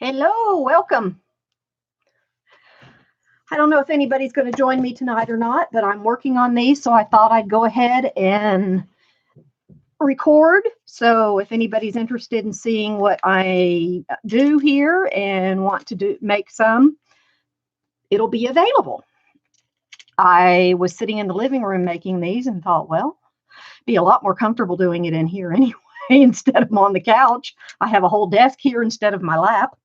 Hello, welcome. I don't know if anybody's going to join me tonight or not, but I'm working on these, so I thought I'd go ahead and record. So if anybody's interested in seeing what I do here and want to make some, it'll be available. I was sitting in the living room making these and thought, well, be a lot more comfortable doing it in here anyway instead of on the couch. I have a whole desk here instead of my lap.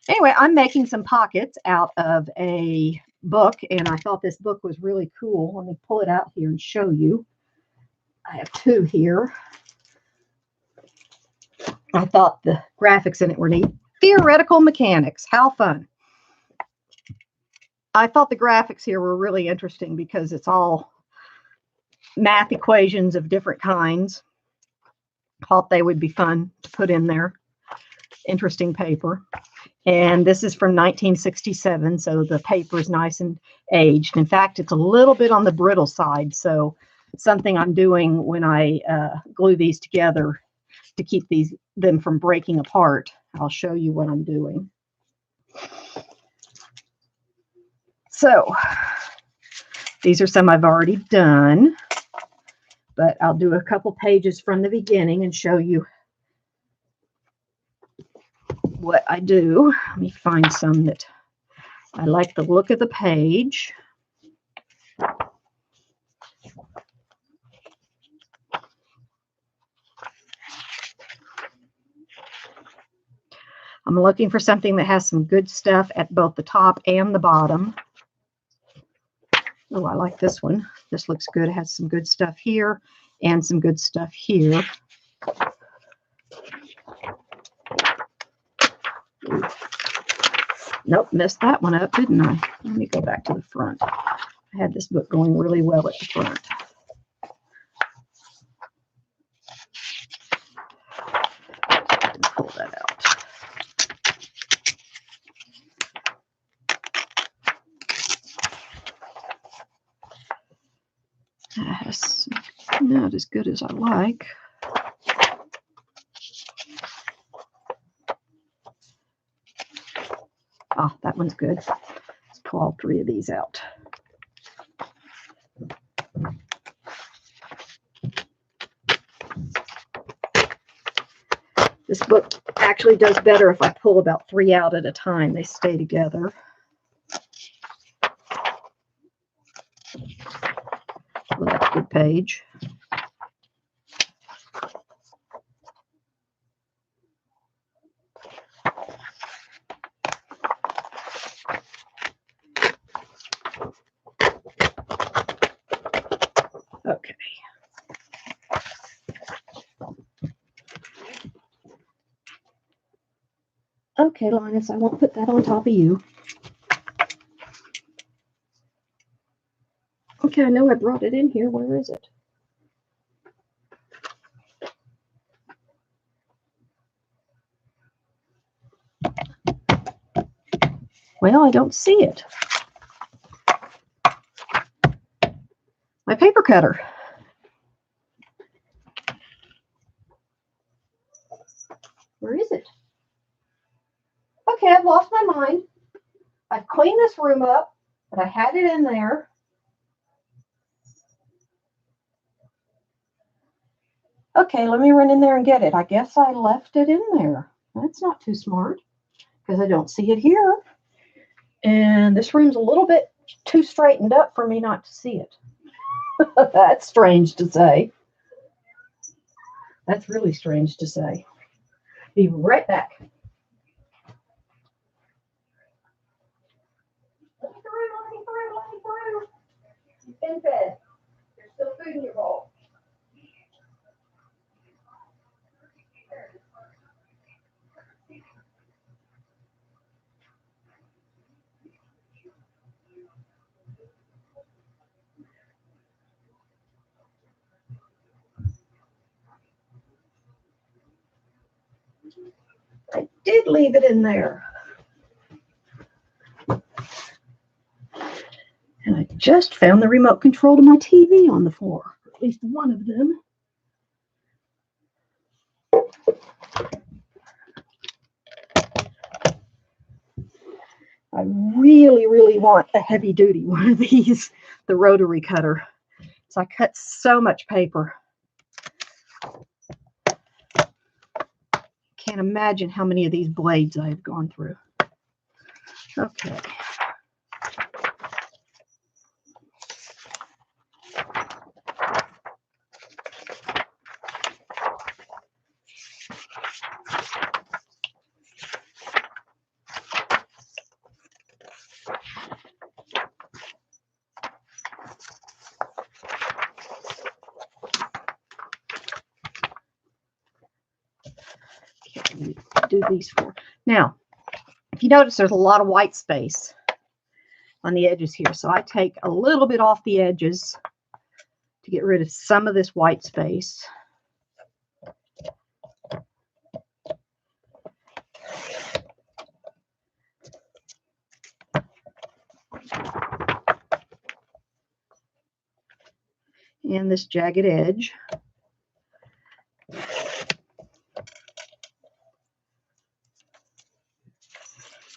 Anyway, I'm making some pockets out of a book, and I thought this book was really cool. Let me pull it out here and show you. I have two here. I thought the graphics in it were neat. Theoretical mechanics, how fun. I thought the graphics here were really interesting because it's all math equations of different kinds. Thought they would be fun to put in there. Interesting paper. And this is from 1967, so the paper is nice and aged. In fact, it's a little bit on the brittle side, so something I'm doing when I glue these together to keep them from breaking apart. I'll show you what I'm doing. So these are some I've already done, but I'll do a couple pages from the beginning and show you what I do. Let me find some that I like the look of the page. I'm looking for something that has some good stuff at both the top and the bottom. Oh, I like this one. This looks good. It has some good stuff here and some good stuff here. Nope, messed that one up, didn't I? Let me go back to the front. I had this book going really well at the front. Pull that out. That's not as good as I like. Oh, that one's good. Let's pull all three of these out. This book actually does better if I pull about 3 out at a time. They stay together. Well, that's a good page. Okay. Okay, Linus, I won't put that on top of you. Okay, I know I brought it in here. Where is it? Well, I don't see it. My paper cutter. Where is it? Okay, I've lost my mind. I've cleaned this room up, but I had it in there. Okay, let me run in there and get it. I guess I left it in there. That's not too smart because I don't see it here. And this room's a little bit too straightened up for me not to see it. That's strange to say. That's really strange to say. Be right back. Let me through. You've been fed. There's still food in your bowl. I did leave it in there. And I just found the remote control to my TV on the floor. At least one of them. me want a heavy duty one of these, the rotary cutter. So I cut so much paper. Can't imagine how many of these blades I have gone through. Okay. Do these four. Now, if you notice, there's a lot of white space on the edges here. So I take a little bit off the edges to get rid of some of this white space. And this jagged edge.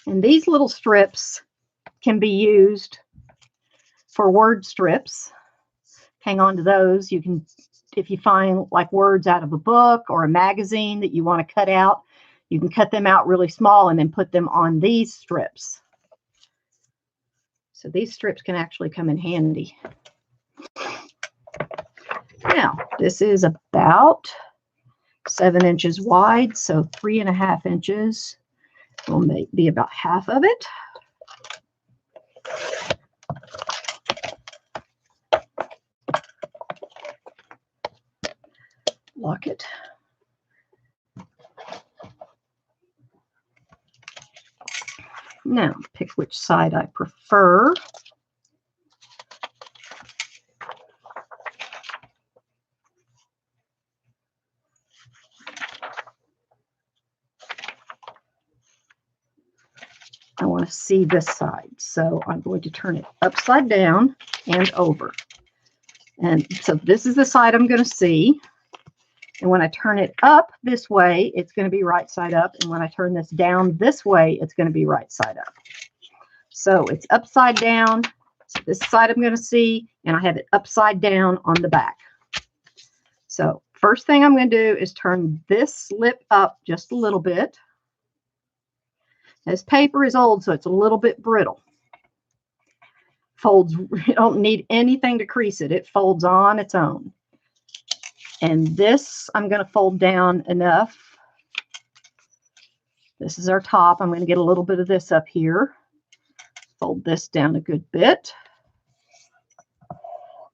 And these little strips can be used for word strips. Hang on to those. You can, if you find like words out of a book or a magazine that you want to cut out, you can cut them out really small and then put them on these strips. So these strips can actually come in handy. Now, this is about 7 inches wide, so 3.5 inches will be about half of it. Lock it. Now, pick which side I prefer. I want to see this side, so I'm going to turn it upside down and over. And so this is the side I'm going to see. And when I turn it up this way, it's going to be right side up. And when I turn this down this way, it's going to be right side up. So it's upside down. So this side I'm going to see, and I have it upside down on the back. So first thing I'm going to do is turn this lip up just a little bit. This paper is old, so it's a little bit brittle. Folds, you don't need anything to crease it. It folds on its own. And this, I'm going to fold down enough. This is our top. I'm going to get a little bit of this up here. Fold this down a good bit.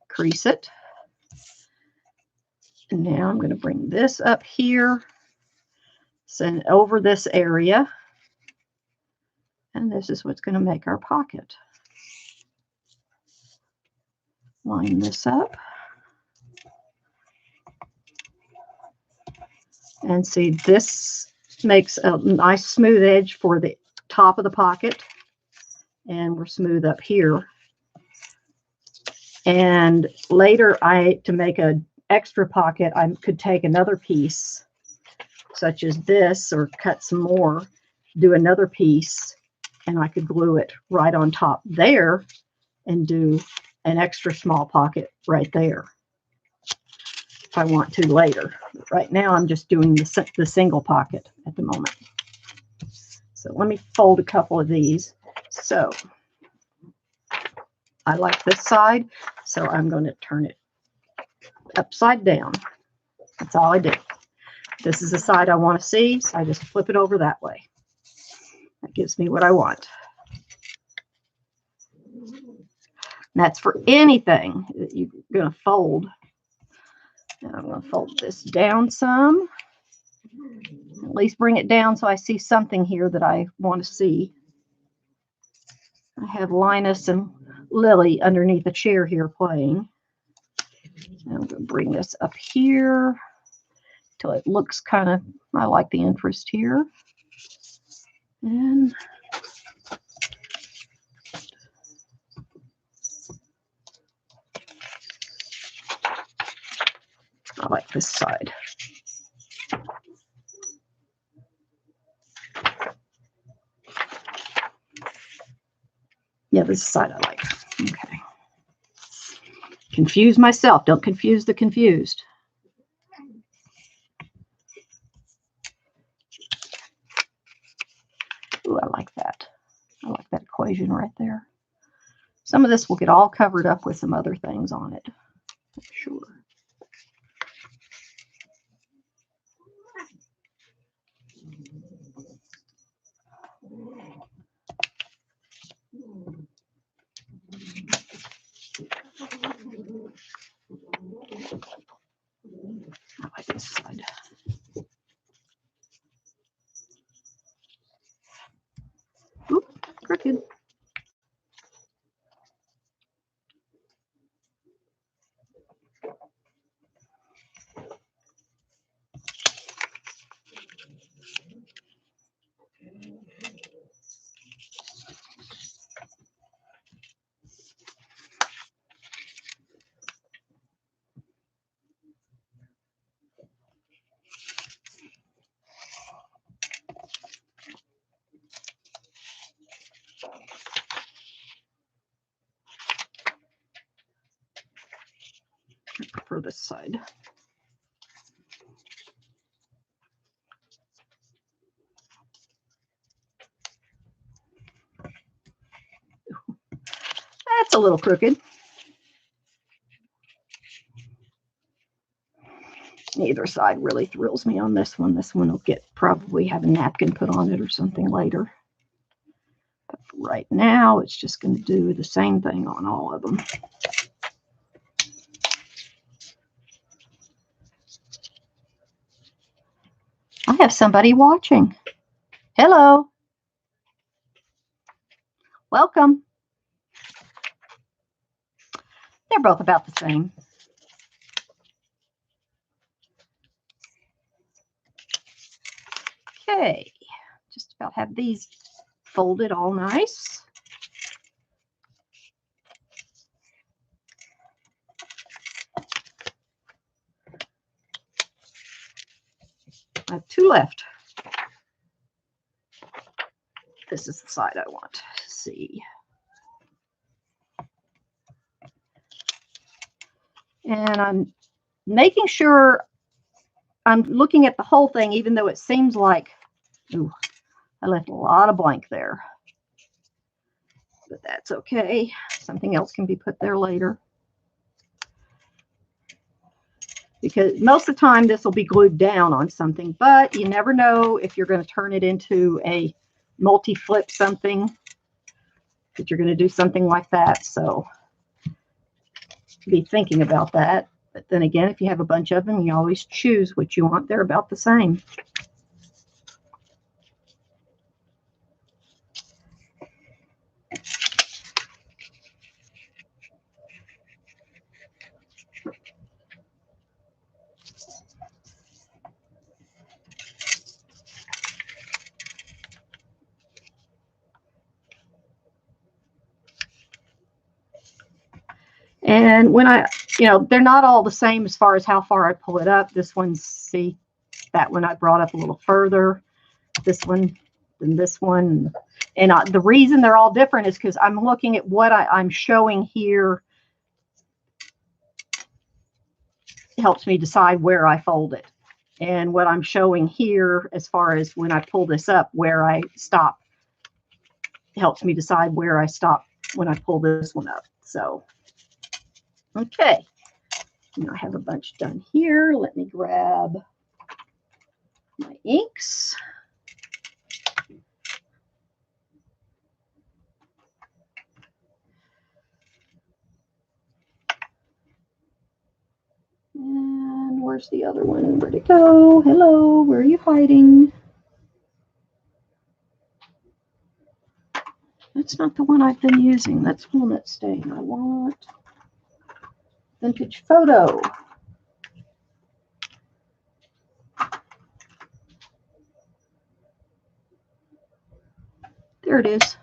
Crease it. And now I'm going to bring this up here. Send over this area. And this is what's going to make our pocket. Line this up. And see, this makes a nice smooth edge for the top of the pocket. And we're smooth up here. And later, to make an extra pocket, I could take another piece, such as this, or cut some more, do another piece, and I could glue it right on top there and do an extra small pocket right there if I want to later. But right now, I'm just doing the single pocket at the moment. So let me fold a couple of these. So I like this side, so I'm going to turn it upside down. That's all I do. This is the side I want to see, so I just flip it over that way. That gives me what I want. And that's for anything that you're going to fold. And I'm going to fold this down some. At least bring it down so I see something here that I want to see. I have Linus and Lily underneath the chair here playing. And I'm going to bring this up here till it looks kind of, I like the interest here. And I like this side. Yeah, this side I like. Okay. Confuse myself. Don't confuse the confused. Ooh, I like that. I like that equation right there. Some of this will get all covered up with some other things on it. For sure. I like this side. Oop, crooked. I prefer this side. That's a little crooked. Neither side really thrills me on this one. This one will probably have a napkin put on it or something later. But for right now, it's just going to do the same thing on all of them. I have somebody watching. Hello. Welcome. They're both about the same. Okay, just about have these folded all nice. I have 2 left. This is the side I want to see. And I'm making sure I'm looking at the whole thing, even though it seems like, ooh, I left a lot of blank there. But that's okay. Something else can be put there later. Because most of the time this will be glued down on something, but you never know if you're going to turn it into a multi-flip something, that you're going to do something like that. So be thinking about that. But then again, if you have a bunch of them, you always choose what you want. They're about the same. And when they're not all the same as far as how far I pull it up. This one, see, that one I brought up a little further. This one, and this one. And the reason they're all different is because I'm looking at what I'm showing here. It helps me decide where I fold it. And what I'm showing here, as far as when I pull this up, where I stop, helps me decide where I stop when I pull this one up. So, okay. Now I have a bunch done here. Let me grab my inks. And where's the other one? Where'd it go? Hello, where are you hiding? That's not the one I've been using. That's Walnut Stain. I want Vintage Photo. There it is.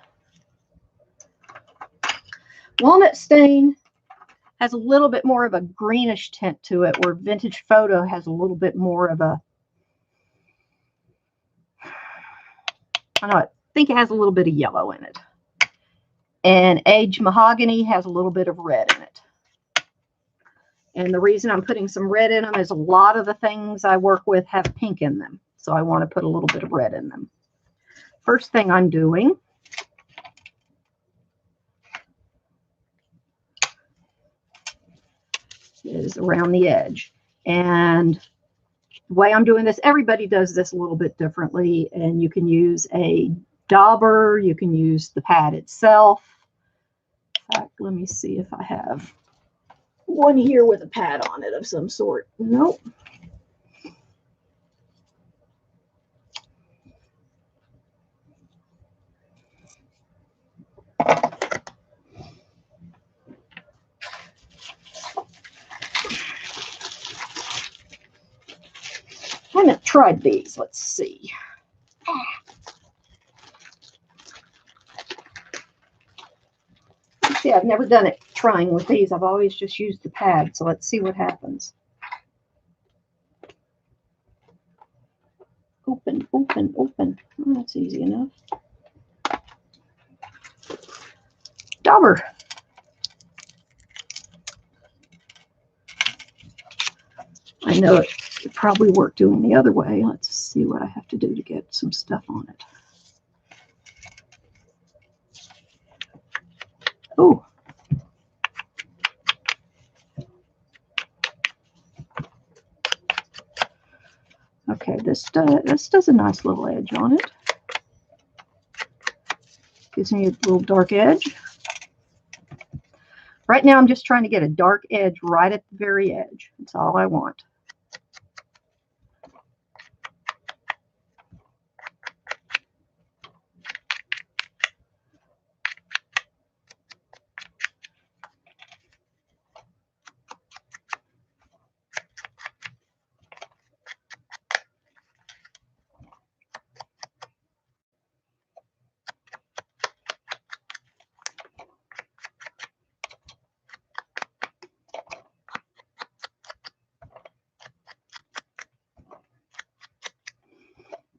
Walnut Stain has a little bit more of a greenish tint to it, where Vintage Photo has a little bit more of a, I don't know, I think it has a little bit of yellow in it. And aged mahogany has a little bit of red in it. And the reason I'm putting some red in them is a lot of the things I work with have pink in them. So I want to put a little bit of red in them. First thing I'm doing is around the edge. And the way I'm doing this, everybody does this a little bit differently. And you can use a dauber, you can use the pad itself. In fact, let me see if I have one here with a pad on it of some sort. Nope. I haven't tried these. Let's see. See, I've never done it trying with these. I've always just used the pad. So let's see what happens. Open, open, open. Oh, that's easy enough. Dauber. I know it probably worked doing the other way. Let's see what I have to do to get some stuff on it. Oh. Okay, this does a nice little edge on it. Gives me a little dark edge. Right now I'm just trying to get a dark edge right at the very edge. That's all I want.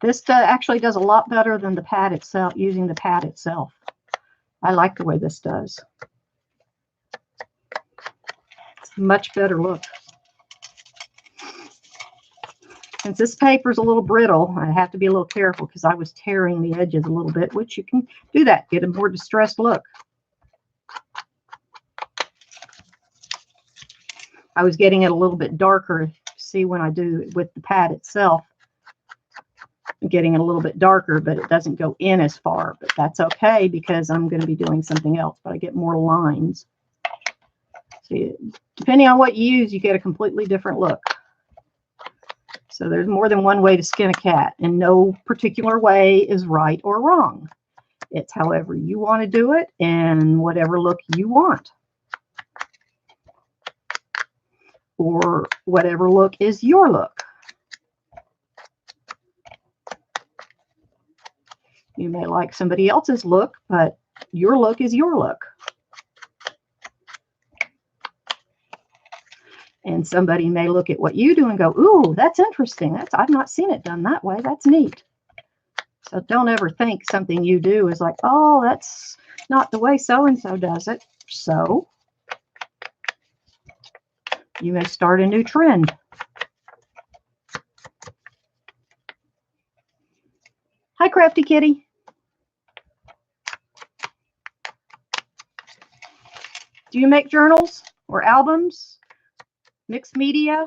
This actually does a lot better than the pad itself, using the pad itself. I like the way this does. It's a much better look. Since this paper is a little brittle, I have to be a little careful because I was tearing the edges a little bit, which you can do that, get a more distressed look. I was getting it a little bit darker. See, when I do it with the pad itself, I'm getting it a little bit darker, but it doesn't go in as far. But that's okay because I'm going to be doing something else, but I get more lines. See, depending on what you use, you get a completely different look. So there's more than one way to skin a cat, and no particular way is right or wrong. It's however you want to do it and whatever look you want. Or whatever look is your look. You may like somebody else's look, but your look is your look. And somebody may look at what you do and go, ooh, that's interesting. I've not seen it done that way. That's neat. So don't ever think something you do is like, oh, that's not the way so-and-so does it. So you may start a new trend. Hi, Crafty Kitty. Do you make journals or albums? Mixed media?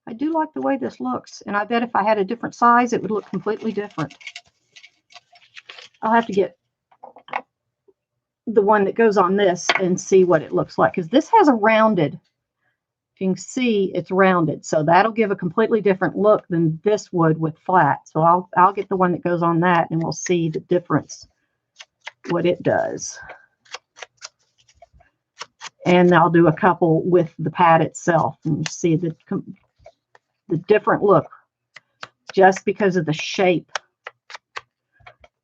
I do like the way this looks, and I bet if I had a different size, it would look completely different. I'll have to get the one that goes on this and see what it looks like, because this has a rounded, if you can see, it's rounded, so that'll give a completely different look than this would with flat. So I'll get the one that goes on that, and we'll see the difference what it does. And I'll do a couple with the pad itself and see the different look just because of the shape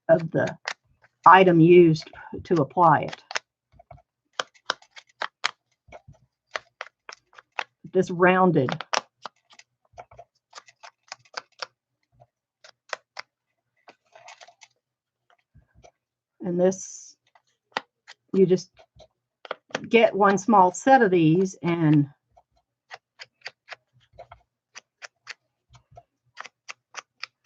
of the item used to apply it. This rounded and this, you just get one small set of these and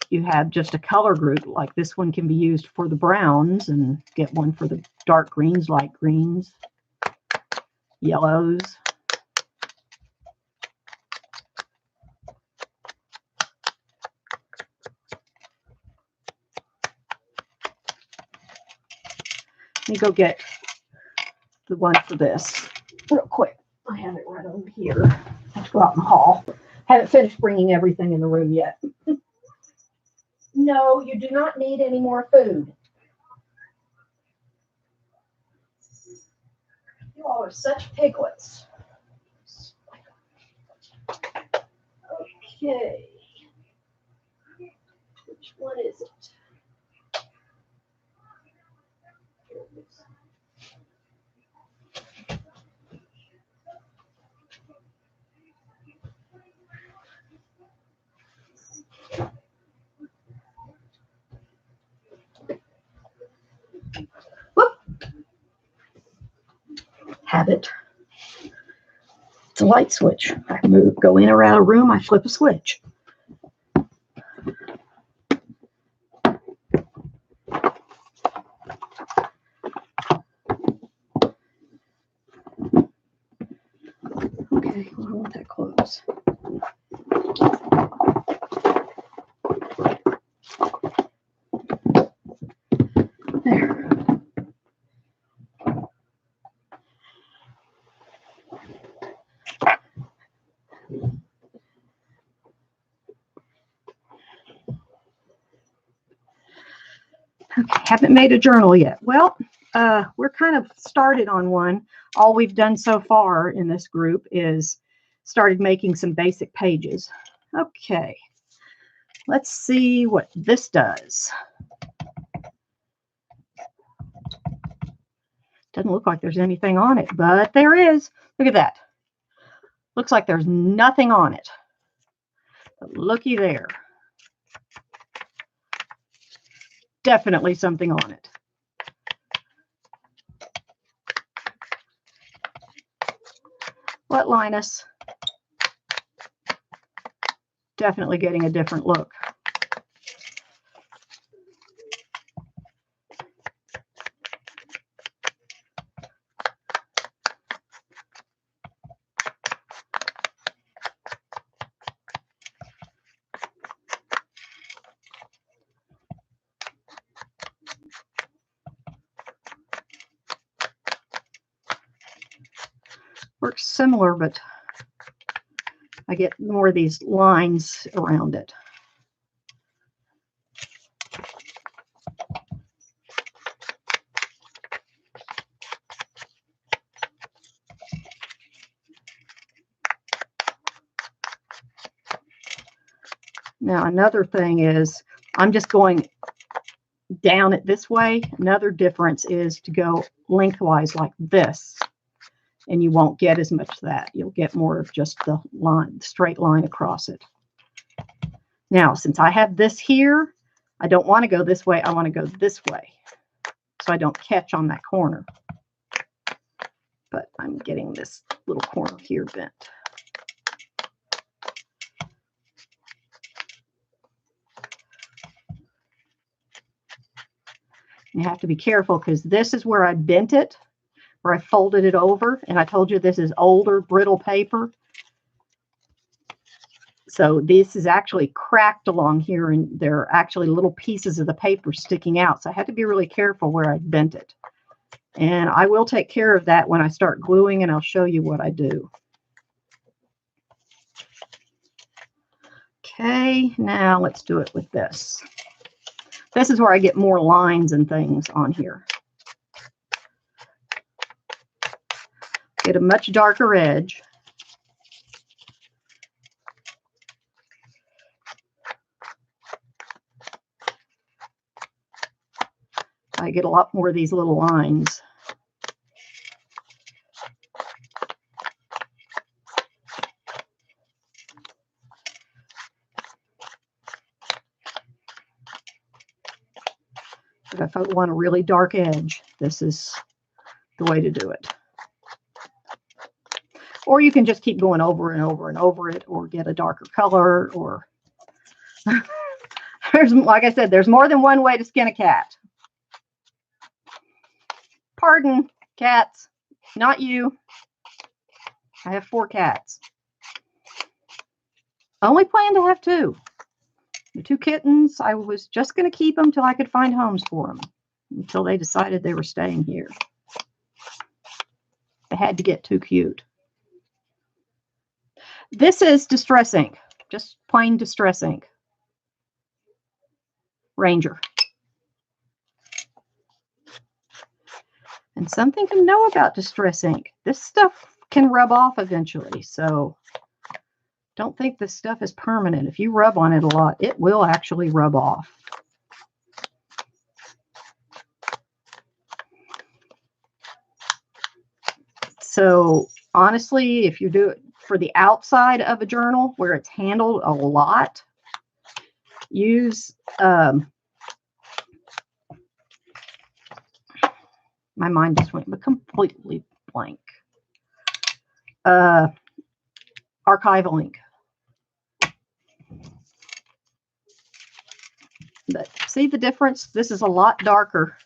you have just a color group. Like this one can be used for the browns, and get one for the dark greens, light greens, yellows. Let me go get the one for this real quick. I have it right over here. I have to go out in the hall. Haven't finished bringing everything in the room yet. No, you do not need any more food. You all are such piglets. Okay. Which one is it? Here it is. Whoop. Habit. It's a light switch. I go in or out of a room, I flip a switch. Okay, I don't want that close. There. Okay, haven't made a journal yet. Well, we're kind of started on one. All we've done so far in this group is started making some basic pages. Okay, let's see what this does. Doesn't look like there's anything on it, but there is. Look at that. Looks like there's nothing on it. But looky there. Definitely something on it. What, Linus? Definitely getting a different look. Works similar, but I get more of these lines around it. Now, another thing is I'm just going down it this way. Another difference is to go lengthwise like this, and you won't get as much of that. You'll get more of just the line, straight line across it. Now, since I have this here, I don't want to go this way. I want to go this way so I don't catch on that corner. But I'm getting this little corner here bent. You have to be careful because this is where I bent it, where I folded it over. And I told you this is older, brittle paper. So this is actually cracked along here, and there are actually little pieces of the paper sticking out. So I had to be really careful where I bent it. And I will take care of that when I start gluing, and I'll show you what I do. Okay, now let's do it with this. This is where I get more lines and things on here. Get a much darker edge. I get a lot more of these little lines. But if I want a really dark edge, this is the way to do it. Or you can just keep going over and over and over it, or get a darker color, or there's, like I said, there's more than one way to skin a cat. Pardon, cats, not you. I have 4 cats. I only plan to have 2. The 2 kittens, I was just going to keep them till I could find homes for them, until they decided they were staying here. They had to get too cute. This is Distress ink, just plain Distress ink. Ranger. And something to know about Distress ink. This stuff can rub off eventually, so don't think this stuff is permanent. If you rub on it a lot, it will actually rub off. So honestly, if you do it for the outside of a journal where it's handled a lot, use my mind just went completely blank. Archival ink. But see the difference? This is a lot darker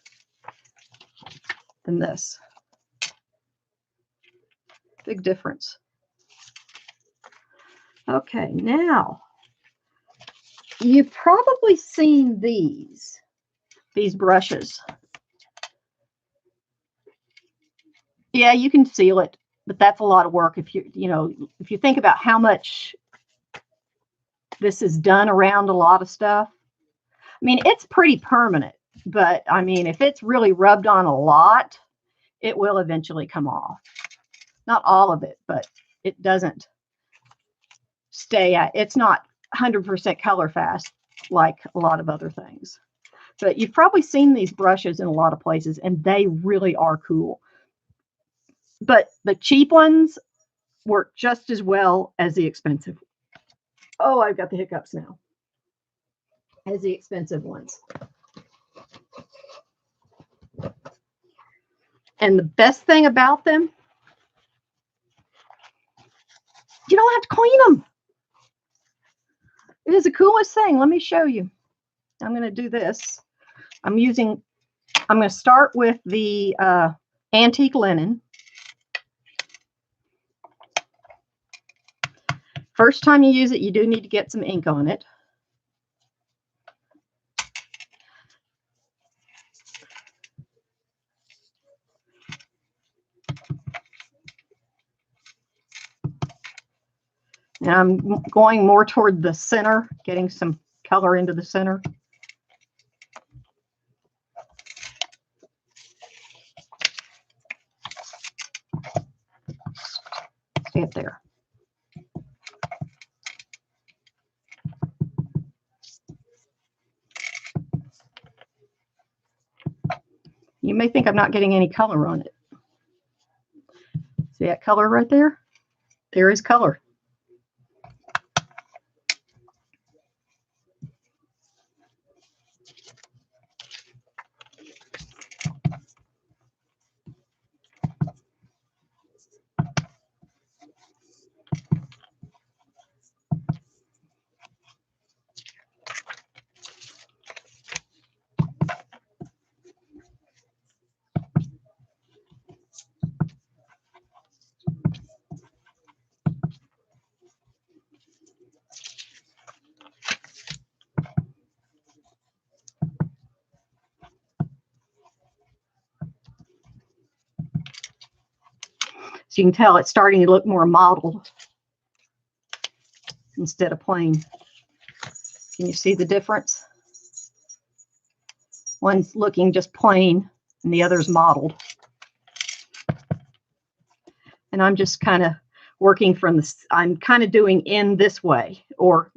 than this. Big difference. Okay, now you've probably seen these brushes. Yeah, you can seal it, but that's a lot of work if if you think about how much this is done around a lot of stuff. I mean, it's pretty permanent, but I mean, if it's really rubbed on a lot, it will eventually come off. Not all of it, but it doesn't stay at, it's not 100% color fast like a lot of other things. But you've probably seen these brushes in a lot of places, and they really are cool. But the cheap ones work just as well as the expensive. Oh, I've got the hiccups now. As the expensive ones. And the best thing about them, you don't have to clean them. It is the coolest thing. Let me show you. I'm going to do this. I'm going to start with the antique linen. First time you use it, you do need to get some ink on it. And I'm going more toward the center, getting some color into the center. Stay up there. You may think I'm not getting any color on it. See that color right there? There is color. So you can tell it's starting to look more mottled instead of plain. Can you see the difference? One's looking just plain and the other's mottled. And I'm just kind of working from this. I'm kind of doing in this way, or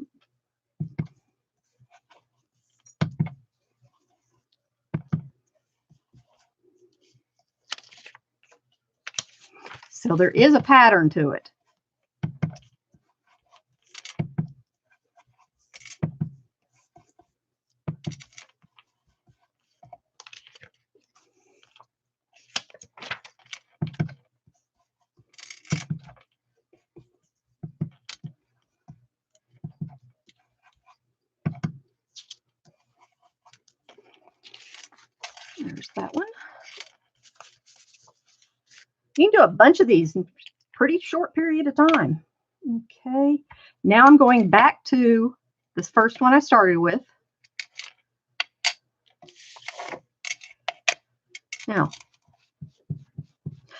so there is a pattern to it. There's that one. You can do a bunch of these in a pretty short period of time. Okay, now I'm going back to this first one I started with. Now,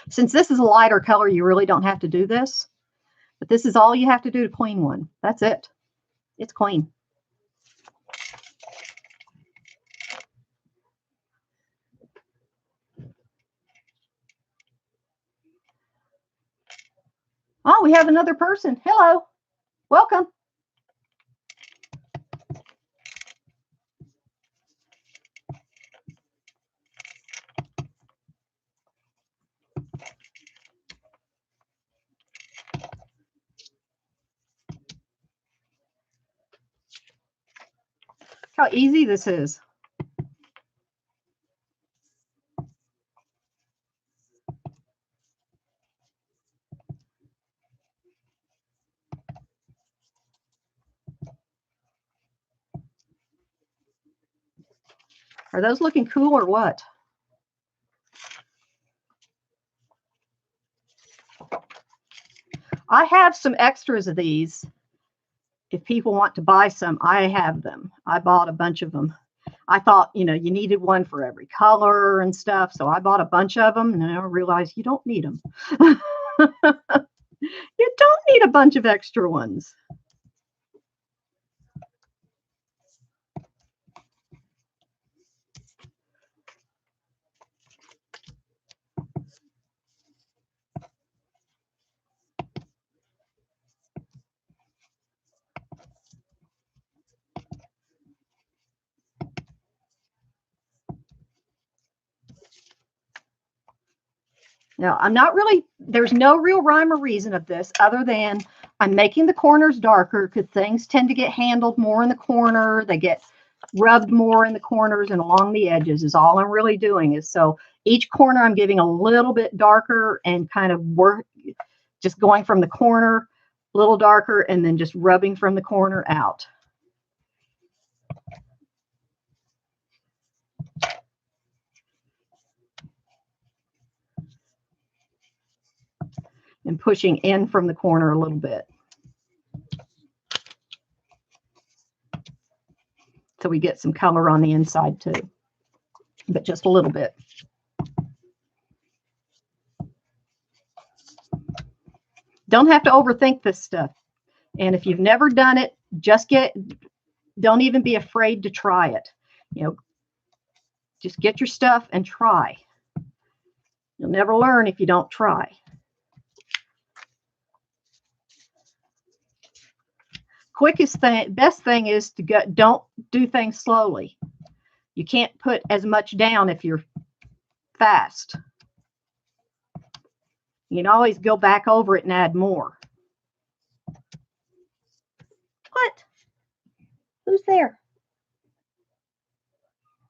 since this is a lighter color, you really don't have to do this, but this is all you have to do to clean one. That's it. It's clean. Oh, we have another person. Hello. Welcome. How easy this is. Are those looking cool or what? I have some extras of these. If people want to buy some, I have them. I bought a bunch of them. I thought, you needed one for every color and stuff. So I bought a bunch of them, and then I realized you don't need them. You don't need a bunch of extra ones. Now, there's no real rhyme or reason of this other than I'm making the corners darker because things tend to get handled more in the corner. They get rubbed more in the corners and along the edges is all I'm really doing. Is so each corner I'm giving a little bit darker and kind of just going from the corner a little darker and then just rubbing from the corner out. And pushing in from the corner a little bit. So we get some color on the inside too, but just a little bit. Don't have to overthink this stuff. And if you've never done it, don't even be afraid to try it. Just get your stuff and try. You'll never learn if you don't try. Best thing is to don't do things slowly. You can't put as much down if you're fast. You can always go back over it and add more. What? Who's there?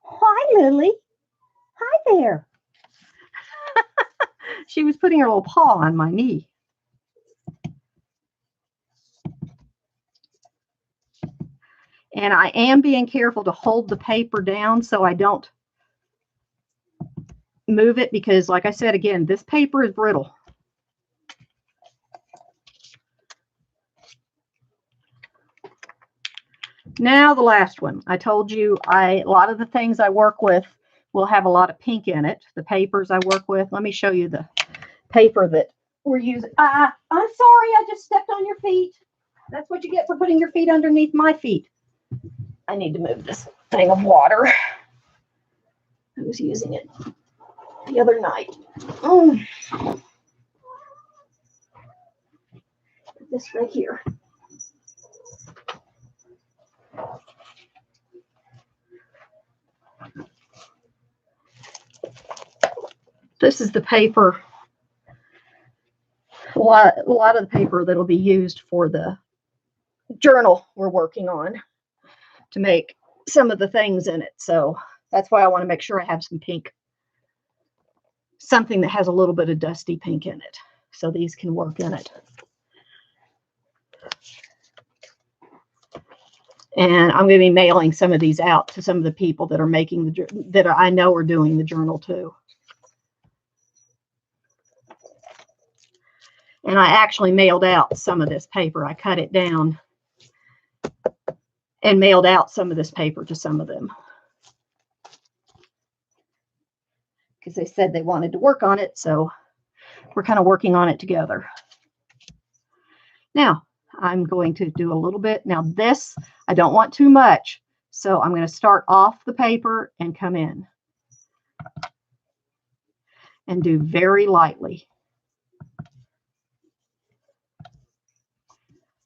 Hi, Lily. Hi there. She was putting her little paw on my knee. And I am being careful to hold the paper down so I don't move it because, like I said, again, this paper is brittle. Now the last one. I told you a lot of the things I work with will have a lot of pink in it. The papers I work with. Let me show you the paper that we're using. I'm sorry, I just stepped on your feet. That's what you get for putting your feet underneath my feet. I need to move this thing of water. I was using it the other night. Oh. this right here. This is the paper, a lot of the paper that'll be used for the journal we're working on to make some of the things in it. So that's why I want to make sure I have some pink, something that has a little bit of dusty pink in it, so these can work in it. And I'm going to be mailing some of these out to some of the people that are making that I know are doing the journal too. And I actually mailed out some of this paper. I cut it down and mailed out some of this paper to some of them, because they said they wanted to work on it. So we're kind of working on it together. Now I'm going to do a little bit. Now this, I don't want too much. So I'm going to start off the paper and come in and do very lightly.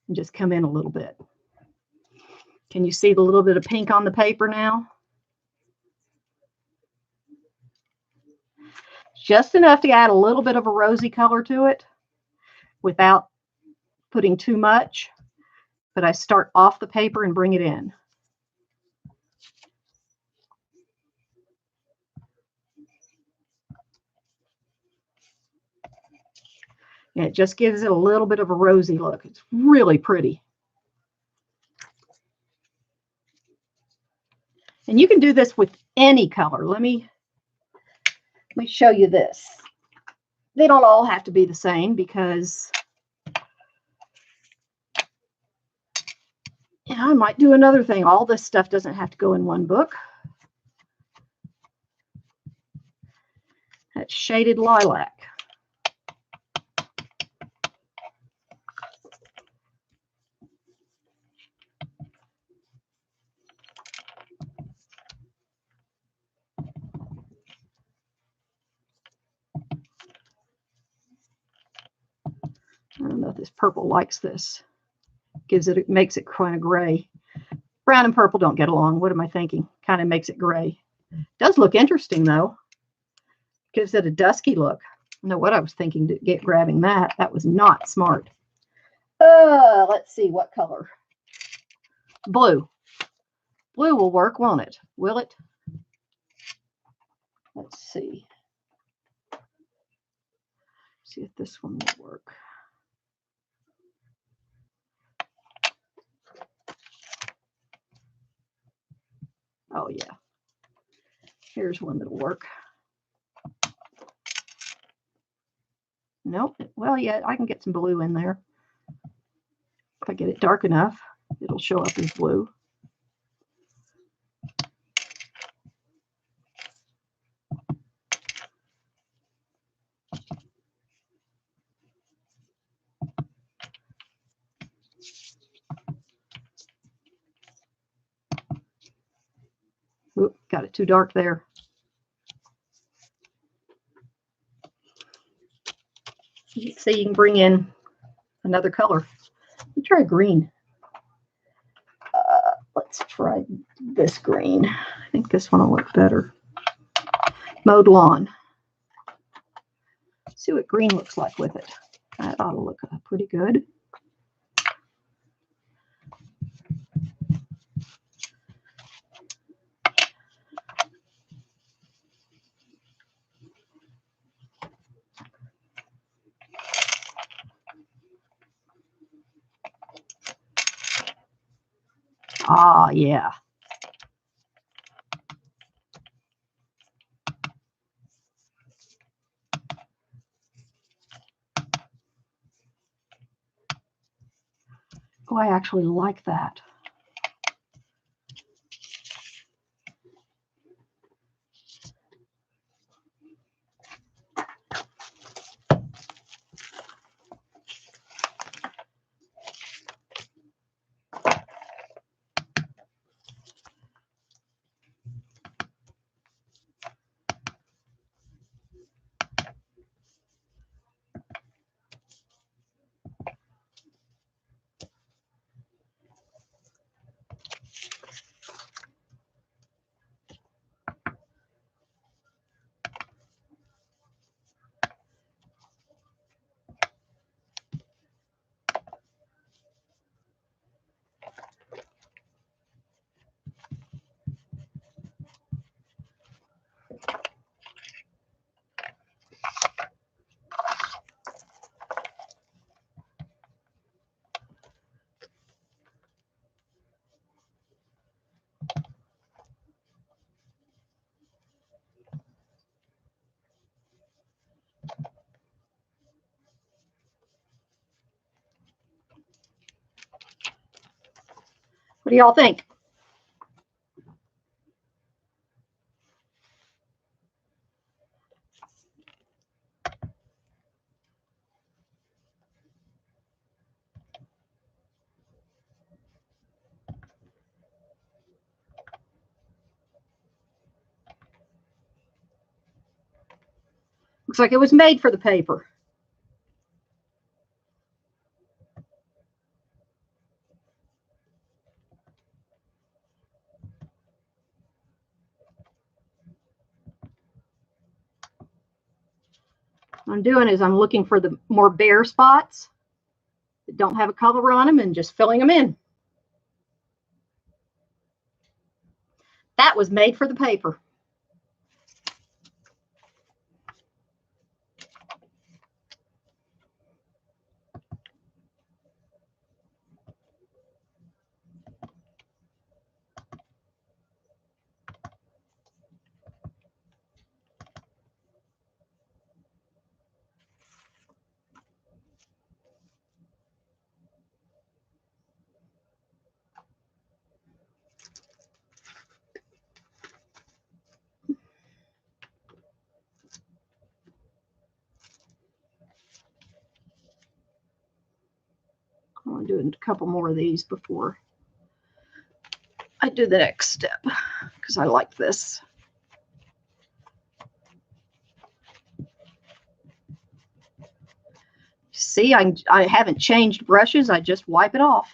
And just come in a little bit. Can you see the little bit of pink on the paper now? Just enough to add a little bit of a rosy color to it without putting too much. But I start off the paper and bring it in. And it just gives it a little bit of a rosy look. It's really pretty. And you can do this with any color. Let me show you this. They don't all have to be the same, because I might do another thing. All this stuff doesn't have to go in one book. That's Shaded Lilac. I don't know if this purple likes this. It makes it kind of gray. Brown and purple don't get along. What am I thinking? Kind of makes it gray. Does look interesting though. Gives it a dusky look. I don't know what I was thinking to get grabbing that. That was not smart. Let's see, what color? Blue. Blue will work, won't it? Will it? Let's see. See if this one will work. Oh yeah. Here's one that'll work. Nope. Well, yeah, I can get some blue in there. If I get it dark enough, it'll show up as blue. Oop, got it too dark there. See, you can bring in another color. Let me try green. Let's try this green. I think this one will look better. Mowed Lawn. See what green looks like with it. That ought to look pretty good. Ah, yeah. Oh, I actually like that. What do y'all think? Looks like it was made for the paper. What I'm doing is I'm looking for the more bare spots that don't have a color on them and just filling them in. That was made for the paper. I'm doing a couple more of these before I do the next step because I like this. See, I haven't changed brushes. I just wipe it off.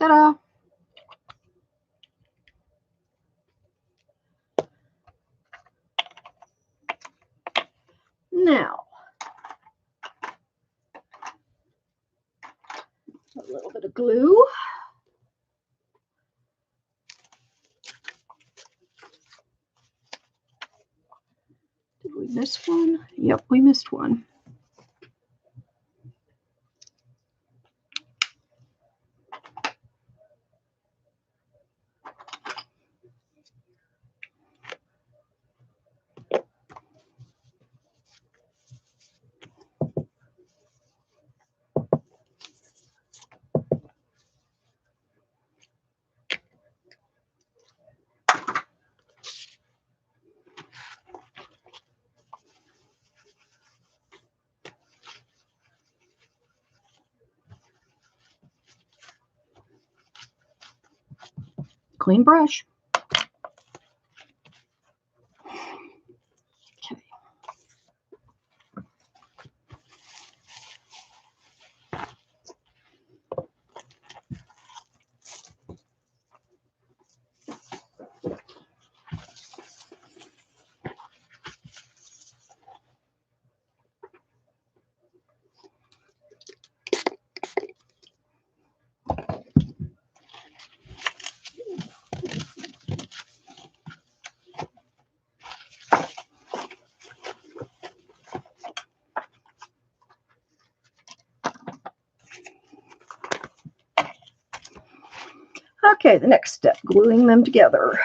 Ta-da! Now, a little bit of glue. Did we miss one? Yep, we missed one. clean brush. Okay. Okay, the next step, gluing them together.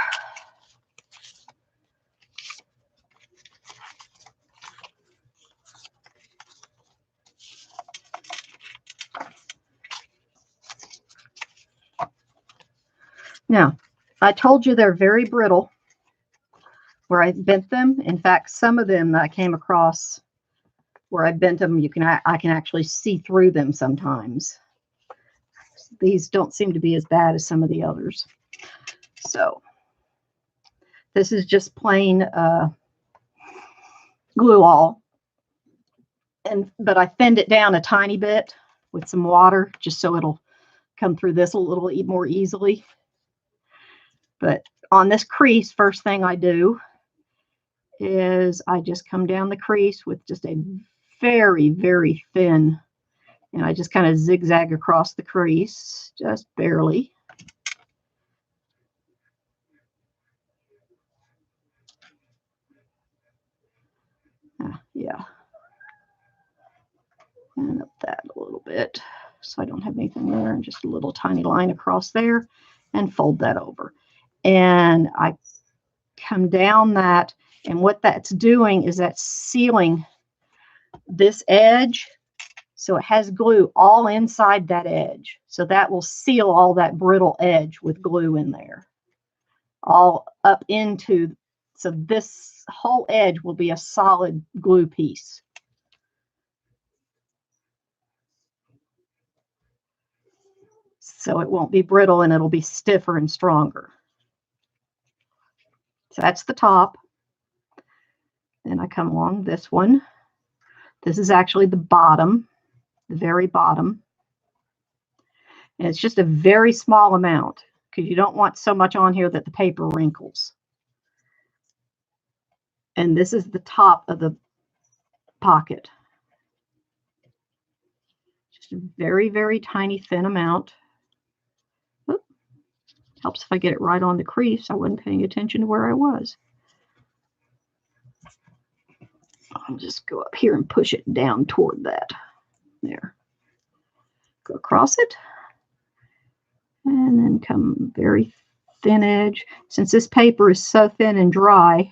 Now, I told you they're very brittle where I bent them. In fact, some of them that I came across where I bent them, I can actually see through them sometimes. These don't seem to be as bad as some of the others. So this is just plain glue all. But I thinned it down a tiny bit with some water just so it'll come through this a little more easily. But on this crease, first thing I do is I just come down the crease with just a very, very thin, and I just kind of zigzag across the crease, just barely. Yeah. And up that a little bit so I don't have anything there, and just a little tiny line across there and fold that over. And I come down that, and what that's doing is that's sealing this edge, so it has glue all inside that edge, so that will seal all that brittle edge with glue in there all up into, so this whole edge will be a solid glue piece. So it won't be brittle and it'll be stiffer and stronger. So that's the top. Then I come along this one. This is actually the bottom, the very bottom. And it's just a very small amount because you don't want so much on here that the paper wrinkles. And this is the top of the pocket. Just a very, very tiny thin amount. Oop. Helps if I get it right on the crease. I wasn't paying attention to where I was. I'll just go up here and push it down toward that. There. Go across it. And then come very thin edge. Since this paper is so thin and dry,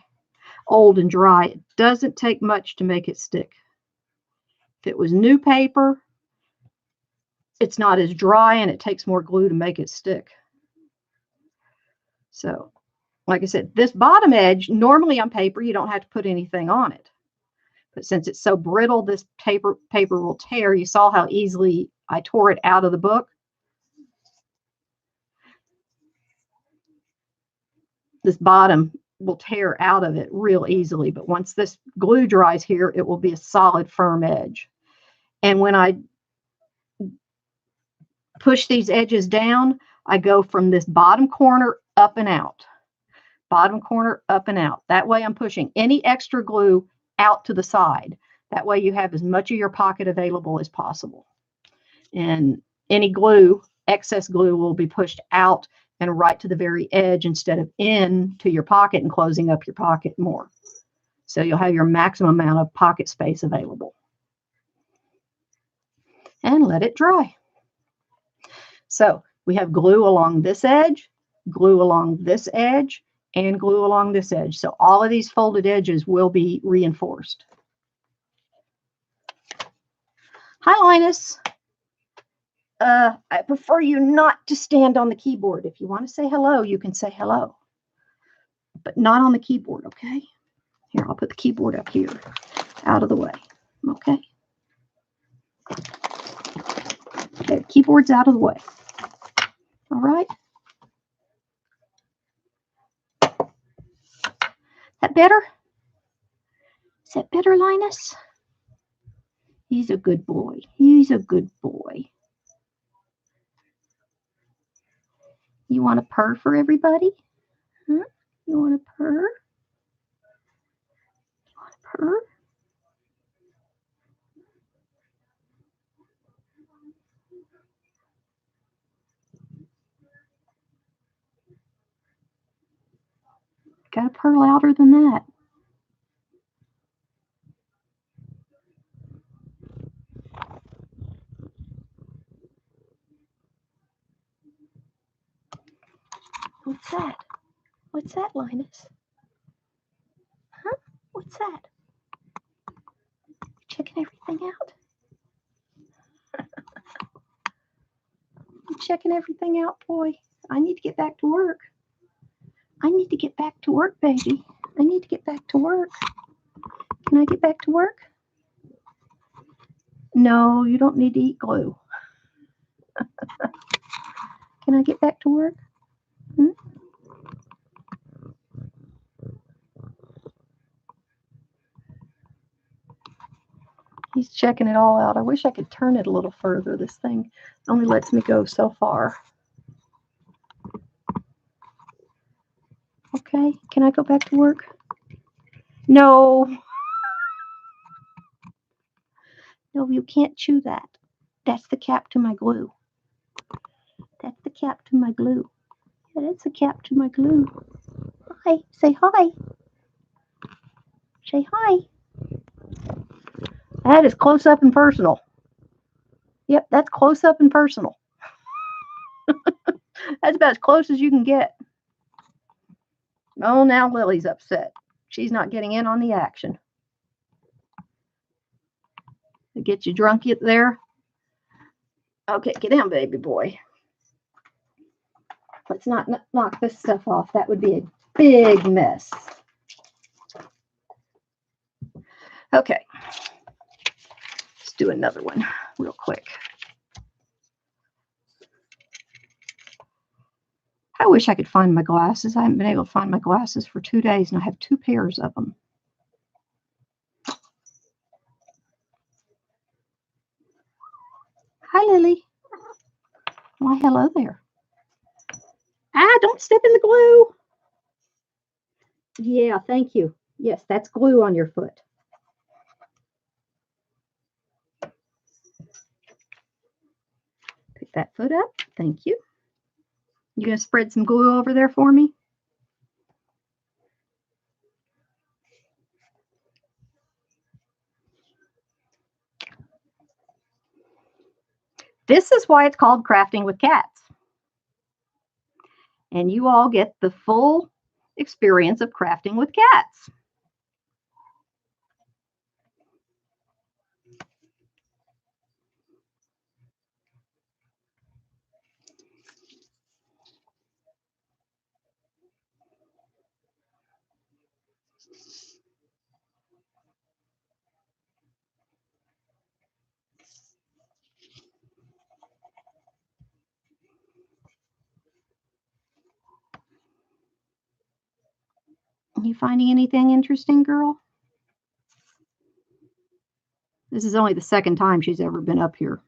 old and dry, it doesn't take much to make it stick. If it was new paper, it's not as dry and it takes more glue to make it stick. So, like I said, this bottom edge, normally on paper, you don't have to put anything on it. But since it's so brittle, this paper will tear. You saw how easily I tore it out of the book. This bottom will tear out of it real easily. But once this glue dries here, it will be a solid, firm edge. And when I push these edges down, I go from this bottom corner up and out. Bottom corner up and out. That way I'm pushing any extra glue out to the side. That way you have as much of your pocket available as possible. And any glue, excess glue, will be pushed out and right to the very edge instead of in to your pocket and closing up your pocket more. So you'll have your maximum amount of pocket space available. And let it dry. So we have glue along this edge, glue along this edge, and glue along this edge. So all of these folded edges will be reinforced. Hi, Linus. I prefer you not to stand on the keyboard. If you want to say hello, you can say hello, but not on the keyboard, okay? Here, I'll put the keyboard up here, out of the way, okay? Okay, the keyboard's out of the way. All right. that better? Is that better, Linus? He's a good boy. He's a good boy. You want a purr for everybody? Huh? You want a purr? You want a purr? Got to purr louder than that. What's that? What's that, Linus? Huh? What's that? Checking everything out? You checking everything out, boy? I need to get back to work. I need to get back to work, baby. I need to get back to work. Can I get back to work? No, you don't need to eat glue. Can I get back to work? Hmm? He's checking it all out. I wish I could turn it a little further. This thing only lets me go so far. Okay, can I go back to work? No. No, you can't chew that. That's the cap to my glue. That's the cap to my glue. Yeah, that's the cap to my glue. Hi, say hi. Say hi. That is close up and personal. Yep, that's close up and personal. That's about as close as you can get. Oh, now Lily's upset. She's not getting in on the action. To get you drunk there? Okay, get down, baby boy. Let's not knock this stuff off. That would be a big mess. Okay. Let's do another one real quick. I wish I could find my glasses. I haven't been able to find my glasses for 2 days, and I have 2 pairs of them. Hi, Lily. Why, hello there. Ah, don't step in the glue. Yeah, thank you. Yes, that's glue on your foot. Pick that foot up. Thank you. You gonna spread some glue over there for me? This is why it's called Crafting with Cats. And you all get the full experience of crafting with cats. You finding anything interesting, girl? This is only the second time she's ever been up here.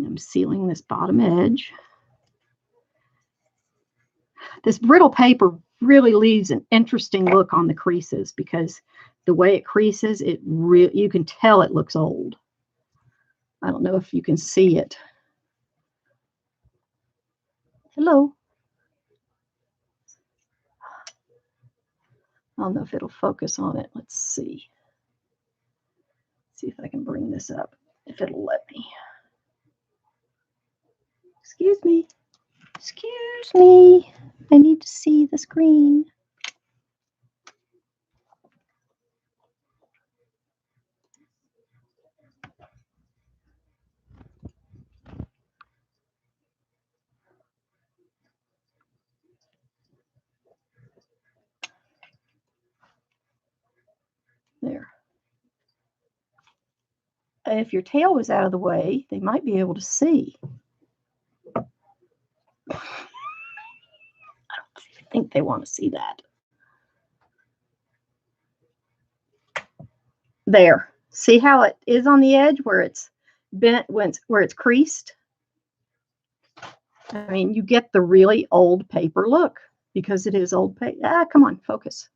I'm sealing this bottom edge. This brittle paper really leaves an interesting look on the creases because the way it creases, you can tell it looks old. I don't know if you can see it. Hello. I don't know if it'll focus on it. Let's see. See if I can bring this up, if it'll let me. Excuse me. Excuse me. I need to see the screen. There. If your tail was out of the way, they might be able to see. think they want to see that. There. See how it is on the edge where it's bent, where it's creased? I mean, you get the really old paper look because it is old paper. Ah, come on, focus.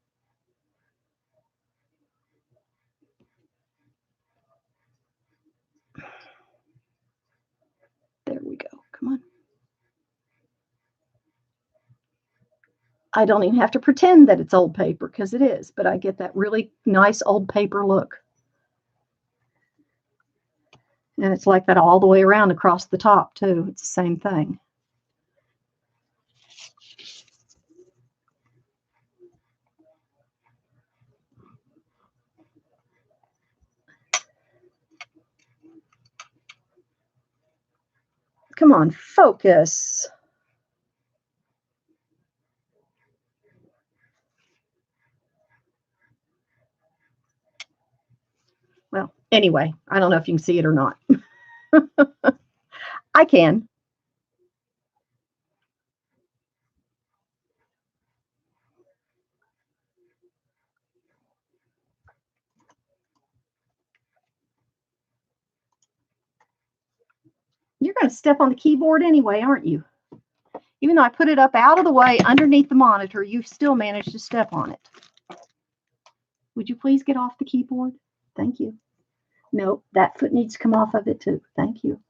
There we go. Come on. I don't even have to pretend that it's old paper because it is, but I get that really nice old paper look. And it's like that all the way around across the top too. It's the same thing. Come on, focus. Well, anyway, I don't know if you can see it or not. I can. You're going to step on the keyboard anyway, aren't you? Even though I put it up out of the way underneath the monitor, you still managed to step on it. Would you please get off the keyboard? Thank you. No, that foot needs to come off of it too. Thank you.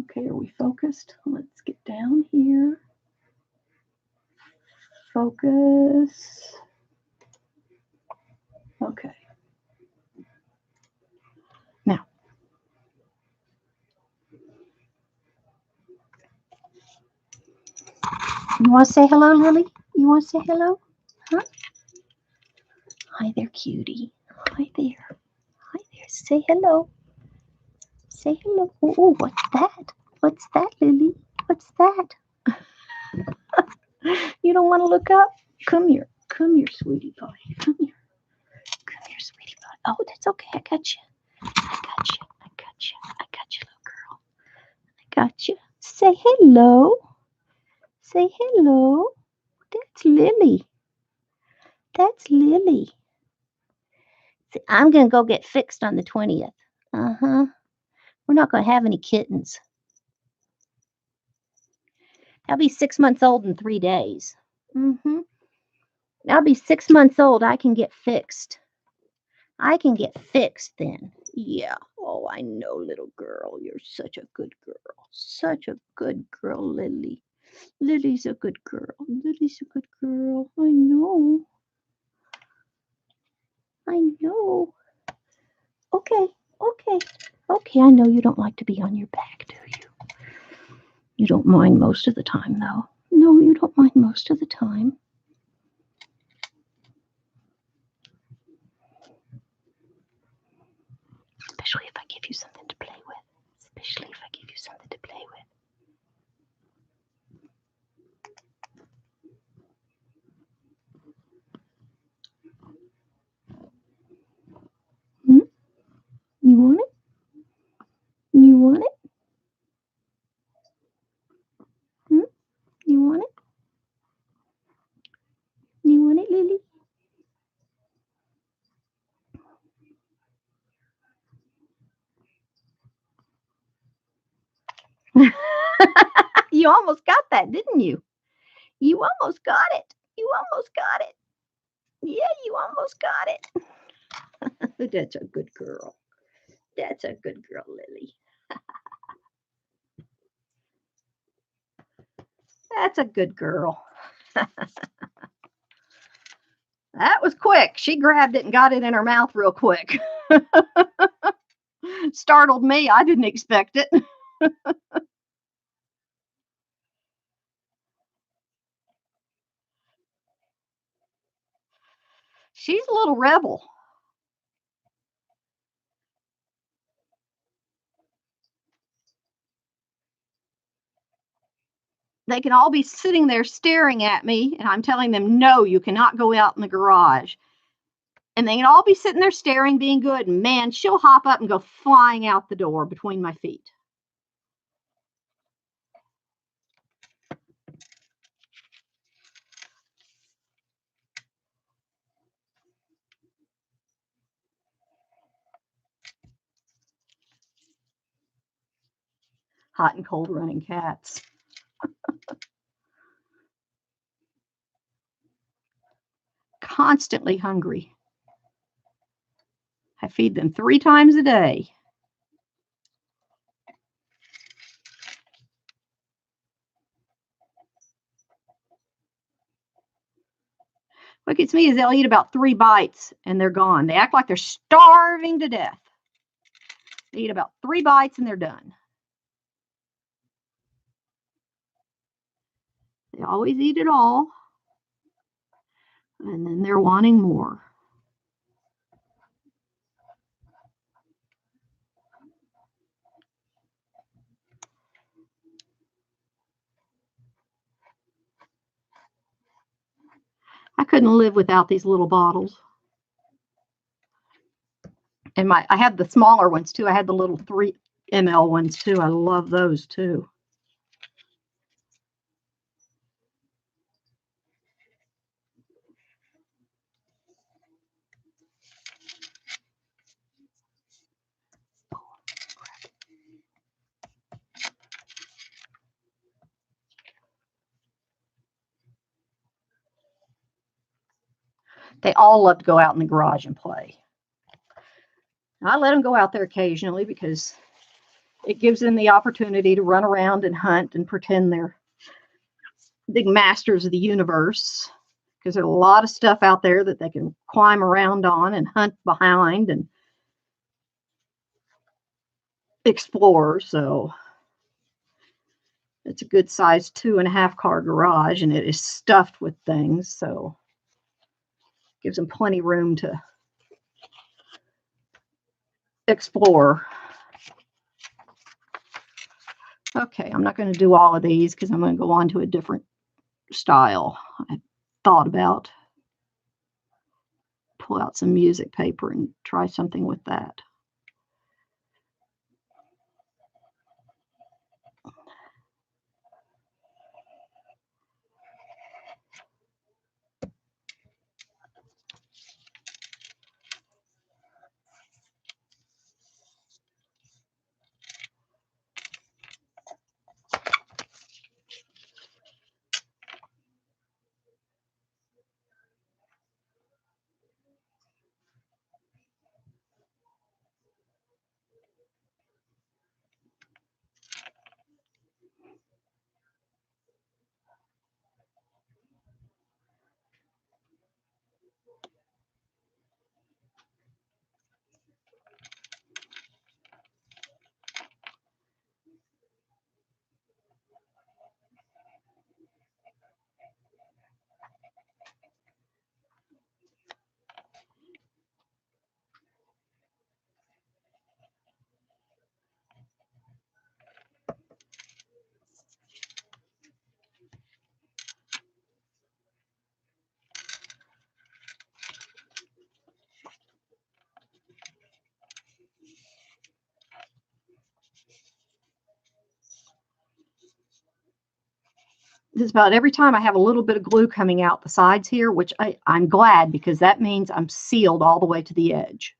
Okay, are we focused? Let's get down here. Focus. Okay. Now, you want to say hello, Lily? You want to say hello? Huh? Hi there, cutie. Hi there. Hi there. Say hello. Say hello. Oh, what's that? What's that, Lily? What's that? You don't want to look up? Come here. Come here, sweetie pie. Come here. Come here, sweetie pie. Oh, that's okay. I got you. I got you. I got you. I got you, little girl. I got you. Say hello. Say hello. That's Lily. That's Lily. See, I'm going to go get fixed on the 20th. Uh-huh. We're not going to have any kittens. I'll be 6 months old in 3 days. Mm-hmm. I'll be 6 months old. I can get fixed. I can get fixed then. Yeah. Oh, I know, little girl. You're such a good girl. Such a good girl, Lily. Lily's a good girl. Lily's a good girl. I know. I know. Okay. Okay. Okay. I know you don't like to be on your back, do you? You don't mind most of the time, though. No, you don't mind most of the time. Especially if I give you something to play with. Especially if I give you something to play with. Hmm? You want it? You want it? Hmm? You want it? You want it, Lily? You almost got that, didn't you? You almost got it. You almost got it. Yeah, you almost got it. That's a good girl. That's a good girl, Lily. That's a good girl. That was quick. She grabbed it and got it in her mouth real quick. Startled me. I didn't expect it. She's a little rebel. They can all be sitting there staring at me, and I'm telling them, no, you cannot go out in the garage. And they can all be sitting there staring, being good. And man, she'll hop up and go flying out the door between my feet. hot and cold running cats. Constantly hungry. I feed them 3 times a day. What gets me is they'll eat about 3 bites and they're gone. They act like they're starving to death. They eat about 3 bites and they're done. They always eat it all. And then they're wanting more. I couldn't live without these little bottles. And I had the smaller ones too. I had the little 3 ml ones too. I love those too. They all love to go out in the garage and play. I let them go out there occasionally because it gives them the opportunity to run around and hunt and pretend they're big masters of the universe, because there's a lot of stuff out there that they can climb around on and hunt behind and explore. So it's a good sized 2.5 car garage, and it is stuffed with things. So gives them plenty of room to explore. Okay, I'm not going to do all of these because I'm going to go on to a different style I thought about. Pull out some music paper and try something with that. Just about every time I have a little bit of glue coming out the sides here, which I'm glad, because that means I'm sealed all the way to the edge.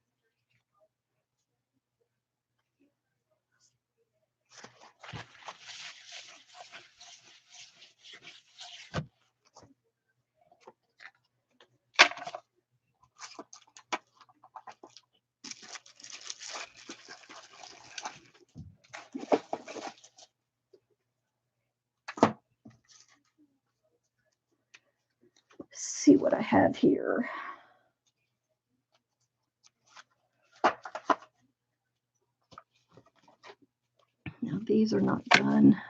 See what I have here. Now these are not done.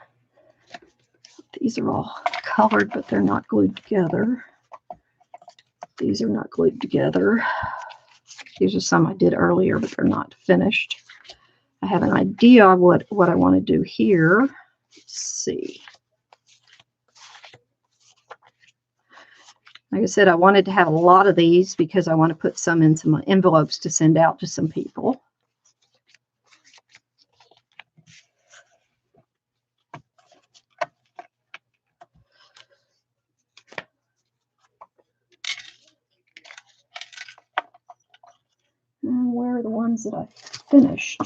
These are all colored, but they're not glued together. These are not glued together. These are some I did earlier, but they're not finished. I have an idea of what I want to do here. Let's see. Like I said, I wanted to have a lot of these because I want to put some in some envelopes to send out to some people. And where are the ones that I finished?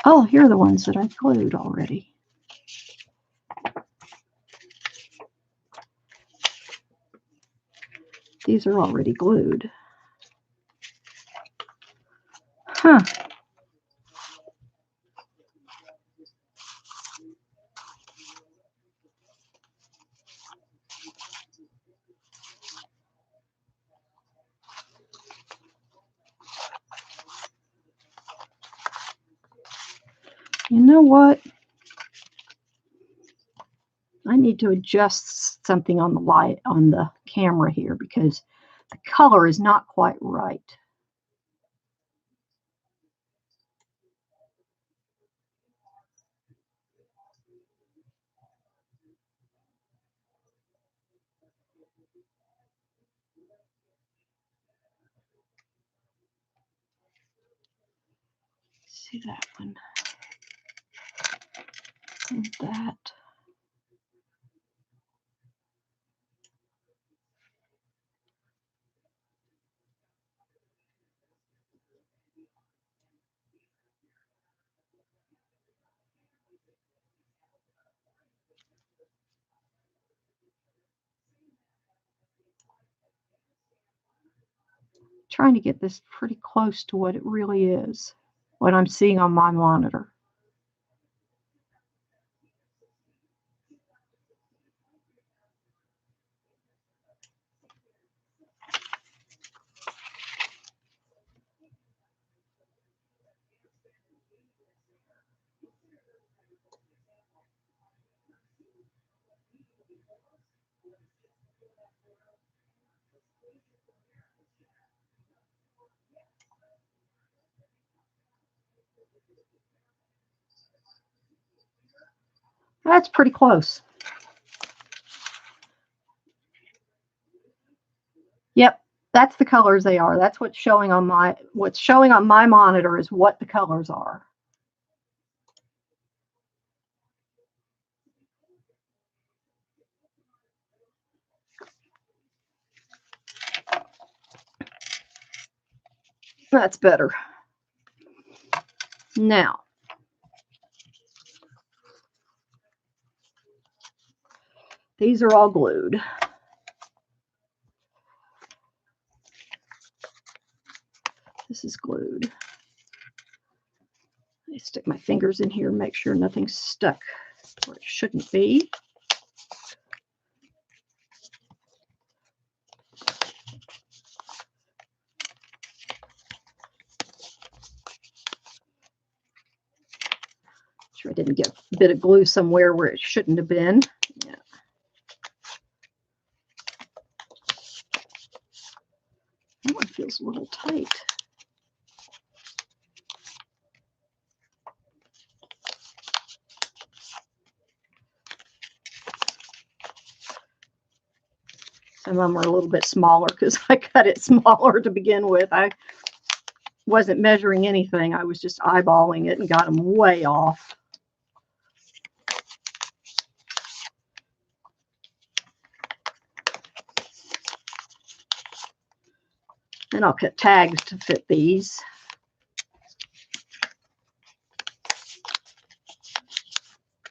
Oh, here are the ones that I glued already. These are already glued. Huh. You know what? I need to adjust something on the light on the camera here because the color is not quite right. See that one and that. Trying to get this pretty close to what it really is, what I'm seeing on my monitor. That's pretty close. Yep, that's the colors they are. That's what's showing on my monitor is what the colors are. That's better. Now, these are all glued. This is glued. I stick my fingers in here and make sure nothing's stuck where it shouldn't be. Sure I didn't get a bit of glue somewhere where it shouldn't have been. Yeah. That one feels a little tight. Some of them are a little bit smaller because I cut it smaller to begin with. I wasn't measuring anything. I was just eyeballing it and got them way off. And I'll cut tags to fit these.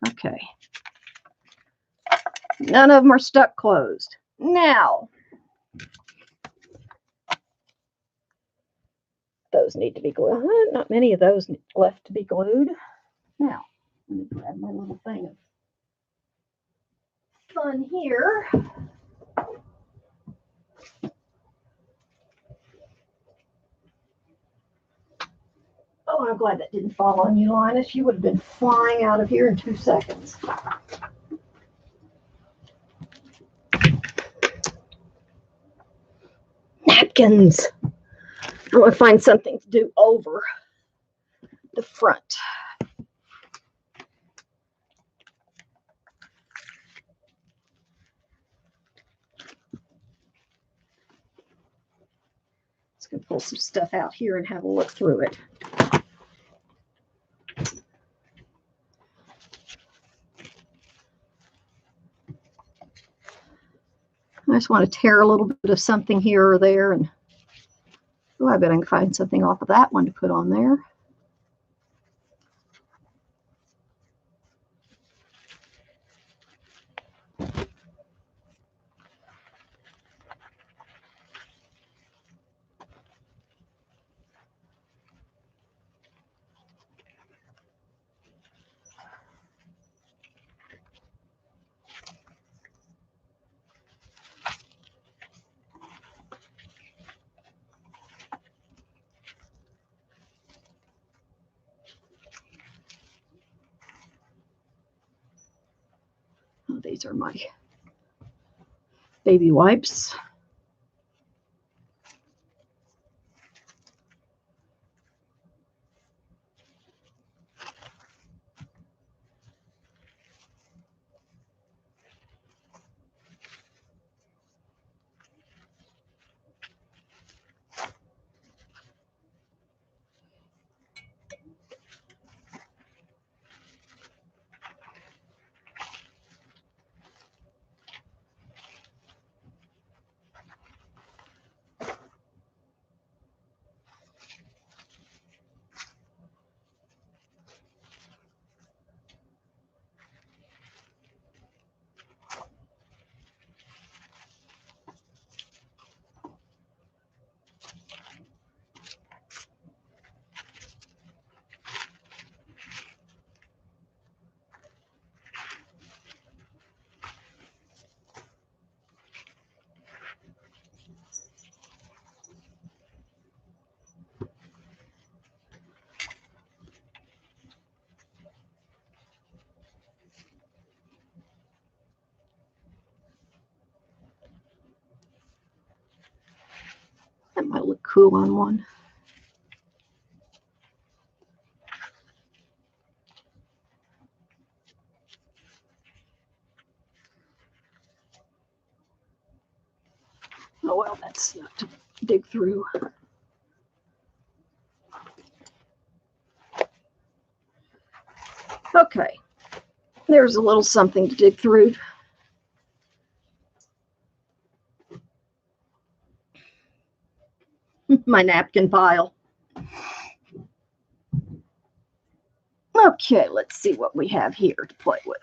Okay. None of them are stuck closed. Now, those need to be glued. Not many of those left to be glued. Now, let me grab my little thing of fun here. Oh, I'm glad that didn't fall on you, Linus. You would have been flying out of here in 2 seconds. Napkins. I want to find something to do over the front. Just going to pull some stuff out here and have a look through it. I just want to tear a little bit of something here or there, and oh, I bet I can find something off of that one to put on there. these are my baby wipes. That might look cool on one. Oh, well, that's not to dig through. Okay, there's a little something to dig through. My napkin pile. Okay, let's see what we have here to play with.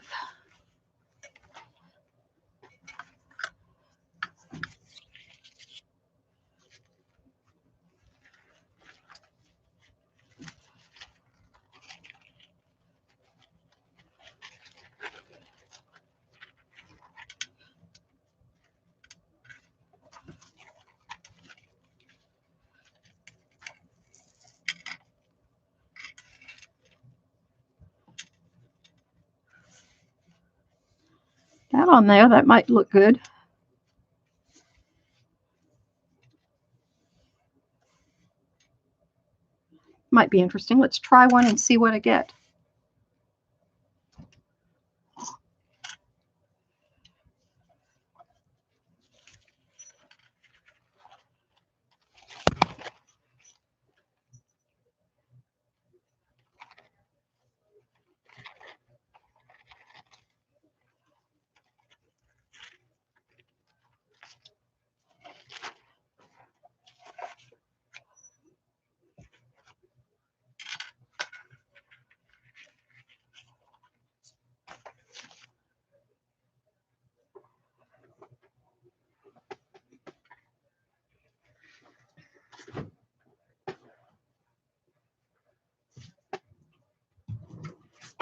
That on there, that might look good. Might be interesting. Let's try one and see what I get.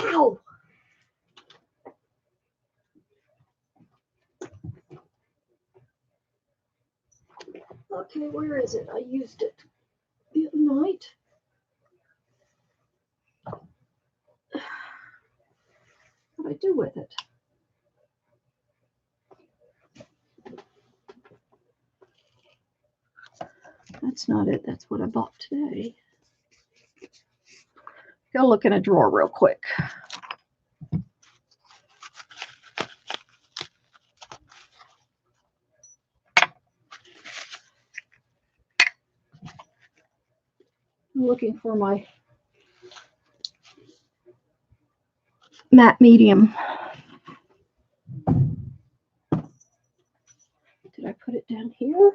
Ow! Okay, where is it? I used it the other night. What do I do with it? That's not it. That's what I bought today. Go look in a drawer real quick. I'm looking for my matte medium. Did I put it down here?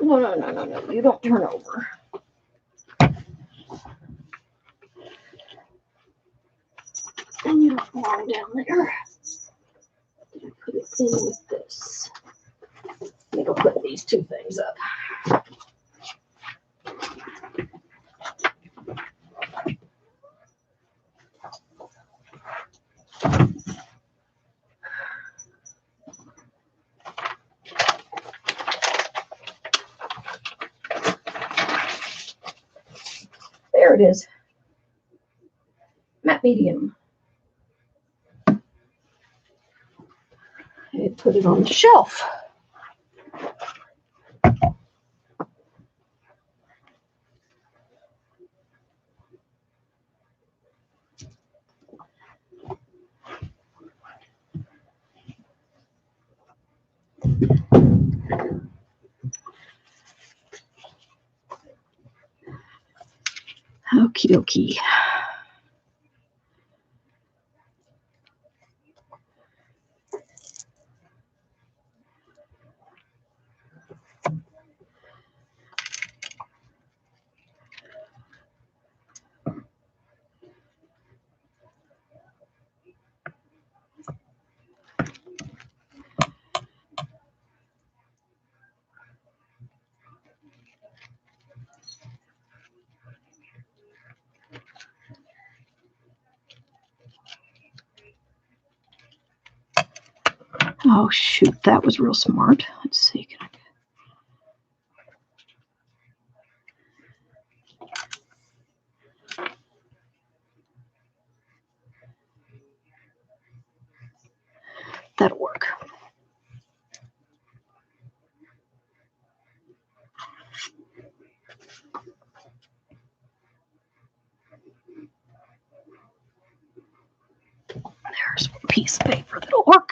No. You don't turn over. And you don't belong down there. Did I put it in with this? Maybe I'll put these two things up. There it is. Matte medium. me put it on the shelf. Okie dokie. Oh, shoot, that was real smart. Let's see. That'll work. There's one piece of paper that'll work.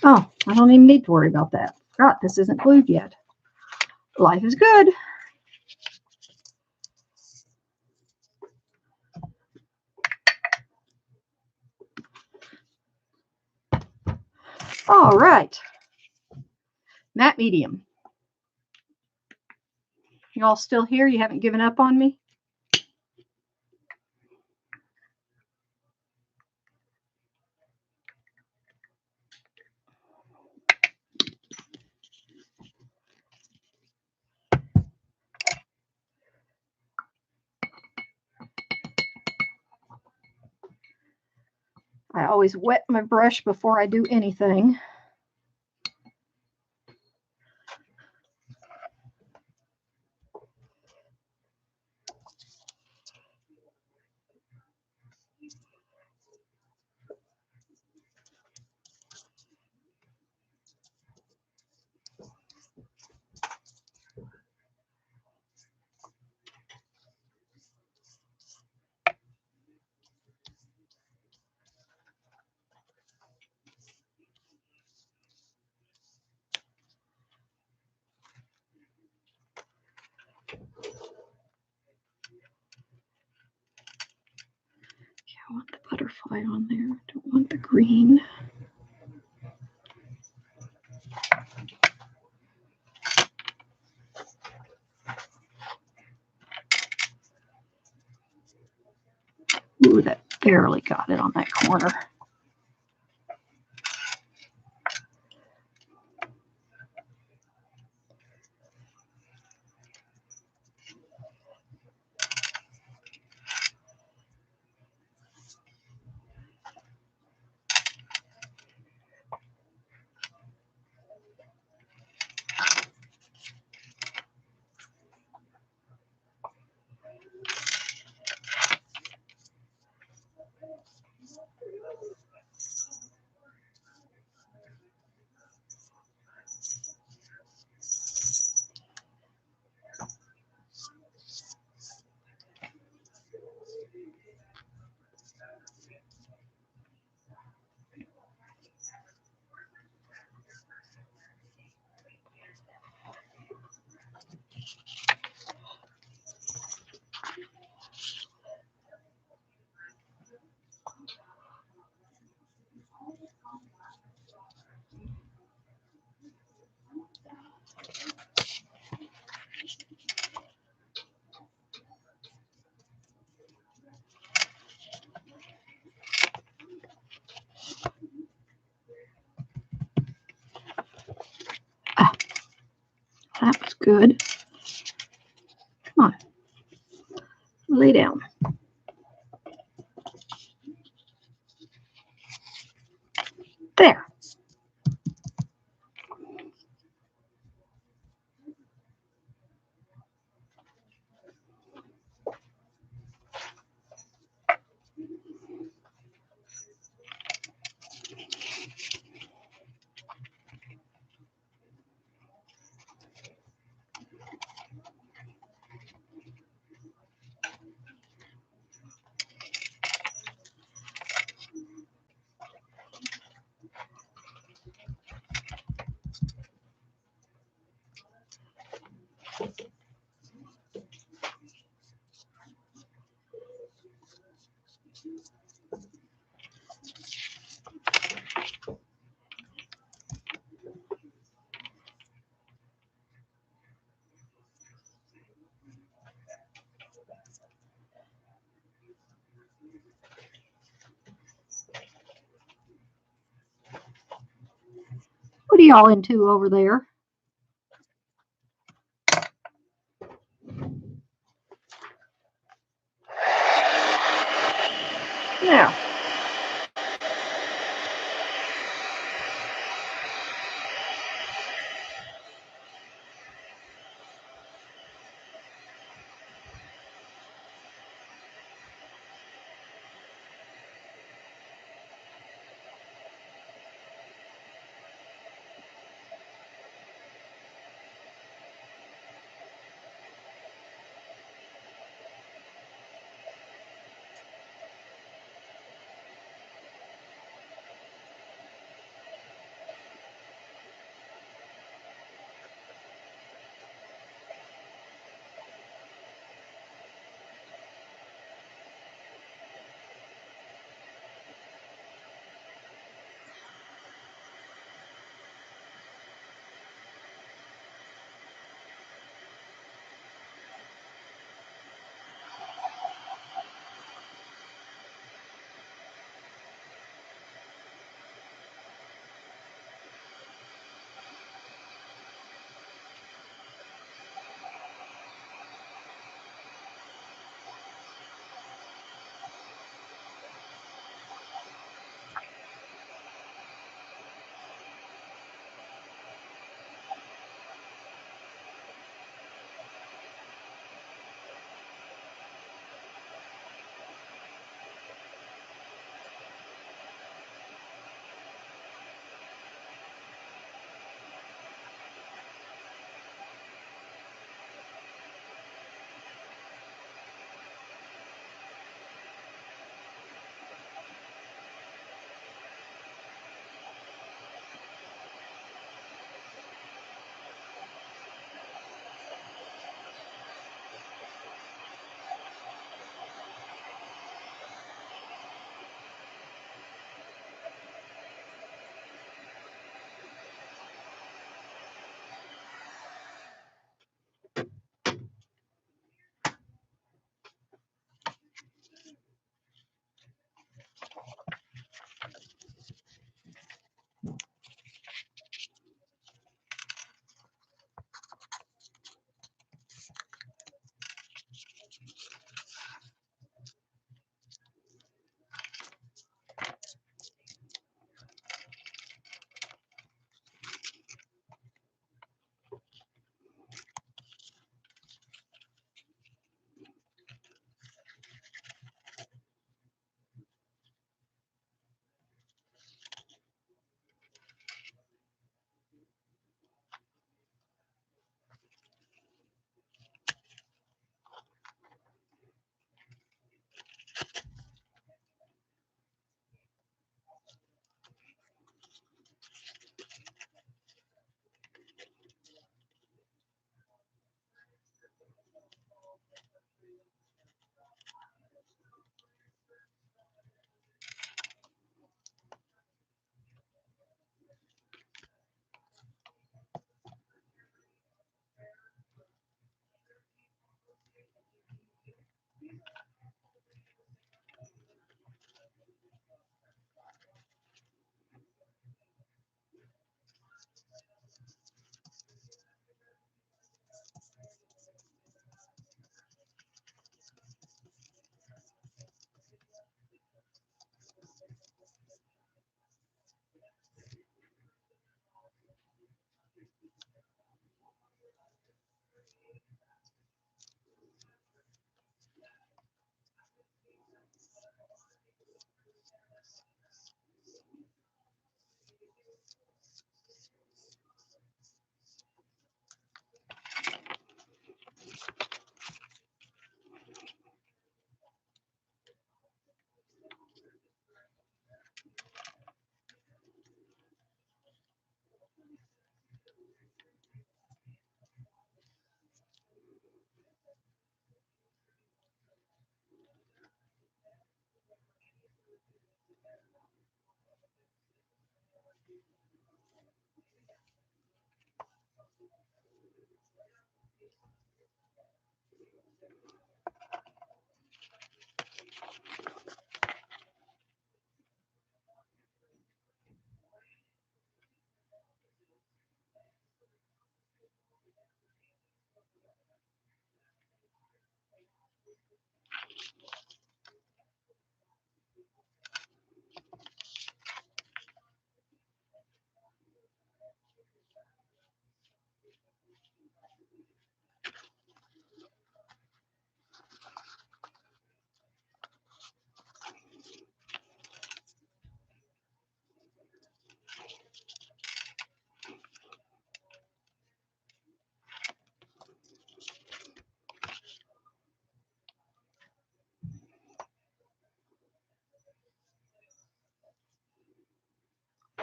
Oh, I don't even need to worry about that. Right, this isn't glued yet. Life is good. All right. Matte medium. You all still here? You haven't given up on me? I always wet my brush before I do anything. I want the butterfly on there. I don't want the green. Ooh, that barely got it on that corner. That was good. Come on. way down. There. What are y'all into over there? Now,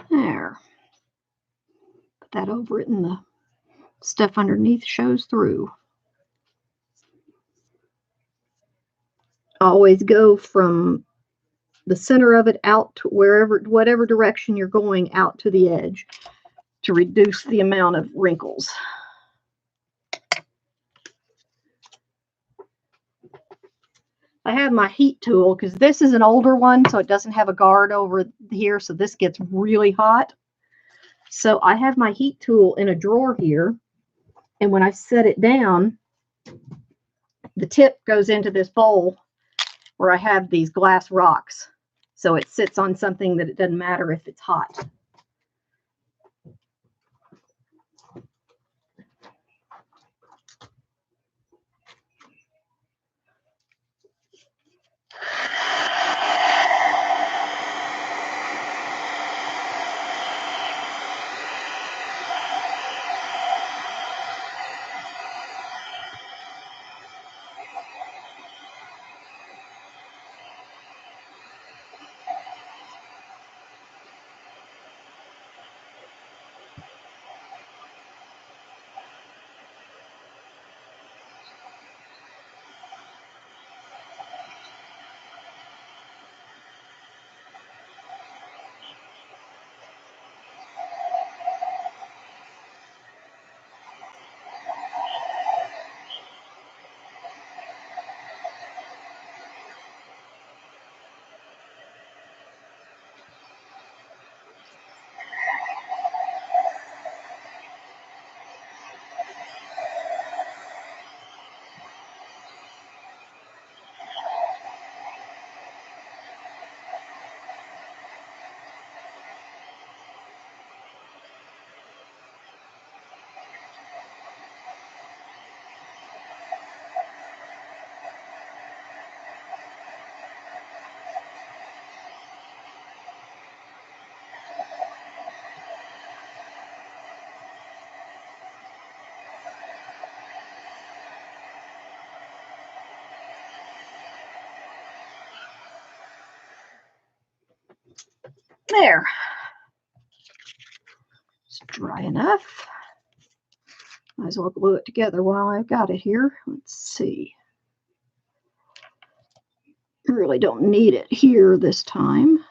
There. Put that over it and the stuff underneath shows through. Always go from the center of it out to whatever direction you're going out to the edge to reduce the amount of wrinkles. I have my heat tool because this is an older one, so it doesn't have a guard over here, so this gets really hot. So I have my heat tool in a drawer here, and when I set it down, the tip goes into this bowl where I have these glass rocks. So it sits on something that it doesn't matter if it's hot. There. It's dry enough. Might as well glue it together while I've got it here. Let's see. Really don't need it here this time.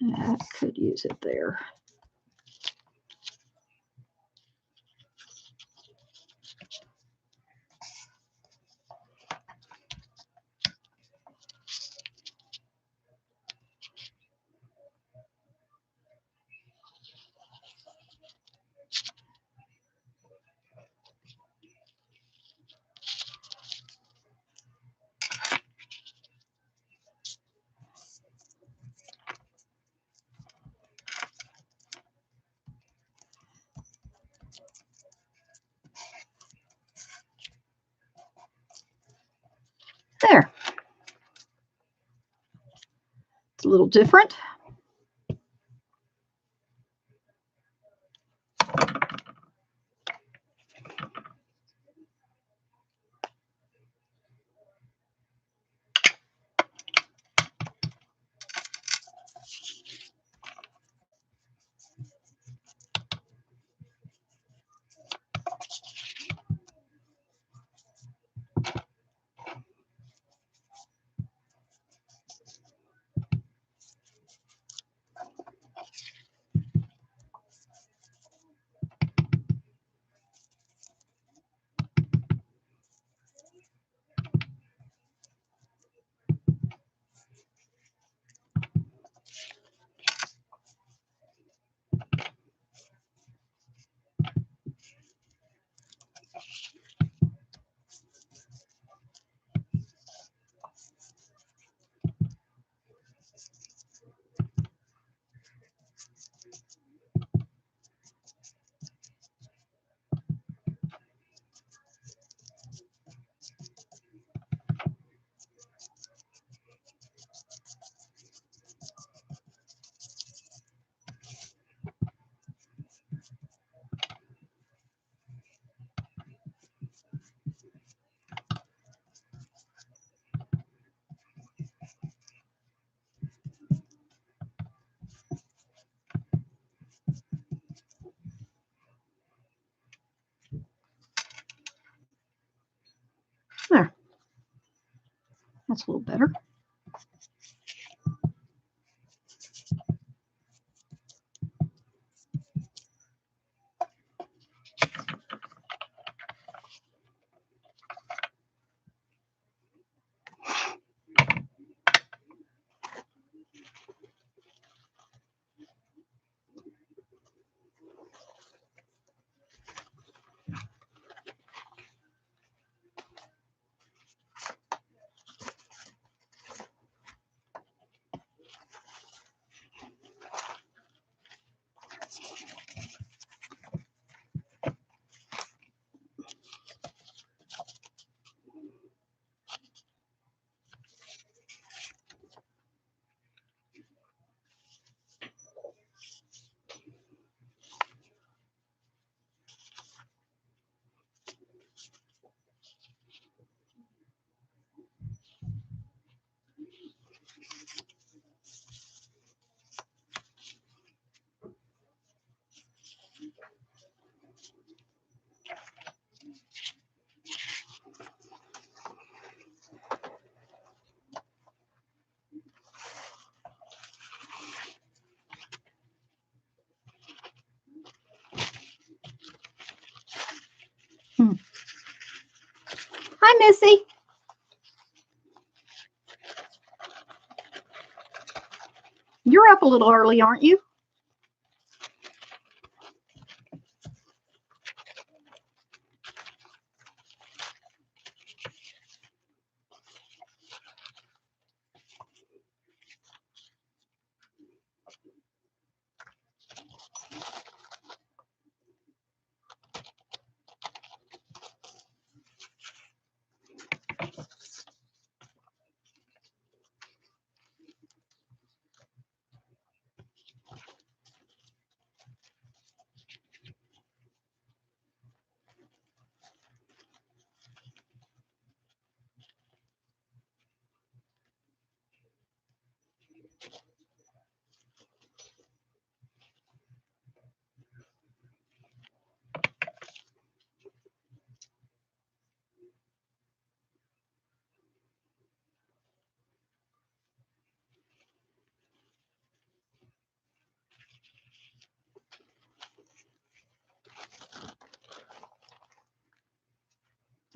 I could use it there. There. It's a little different. That's a little better. Hi, Missy. You're up a little early, aren't you?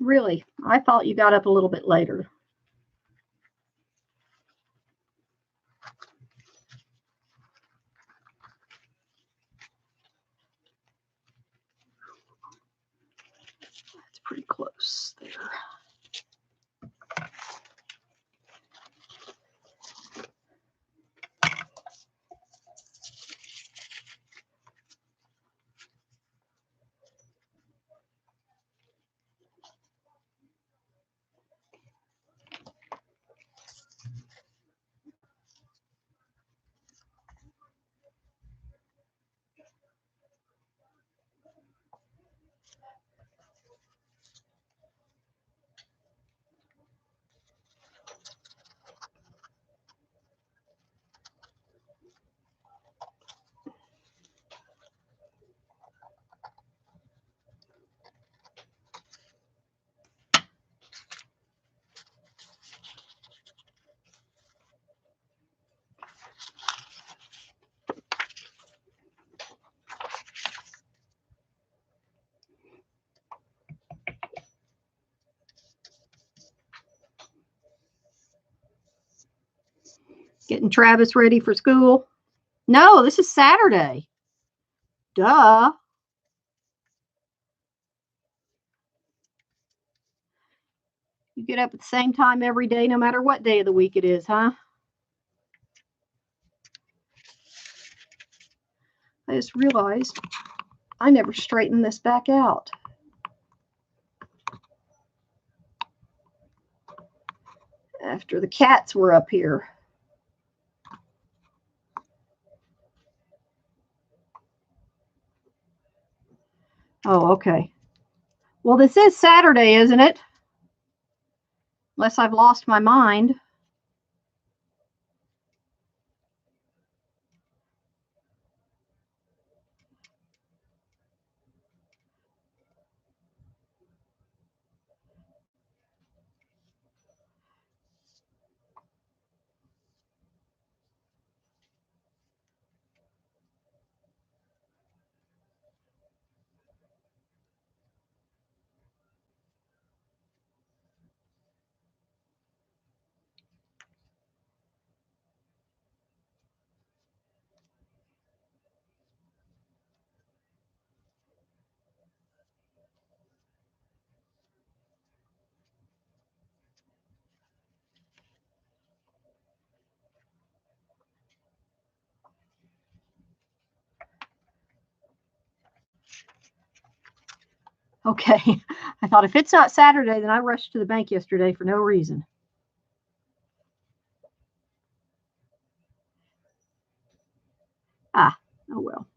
Really? I thought you got up a little bit later. That's pretty close there. Getting Travis ready for school. No, this is Saturday. Duh. You get up at the same time every day, no matter what day of the week it is, huh? I just realized I never straightened this back out. After the cats were up here. Oh, okay. Well, this is Saturday, isn't it? Unless I've lost my mind. Okay. I thought if it's not Saturday, then I rushed to the bank yesterday for no reason. Ah, oh well.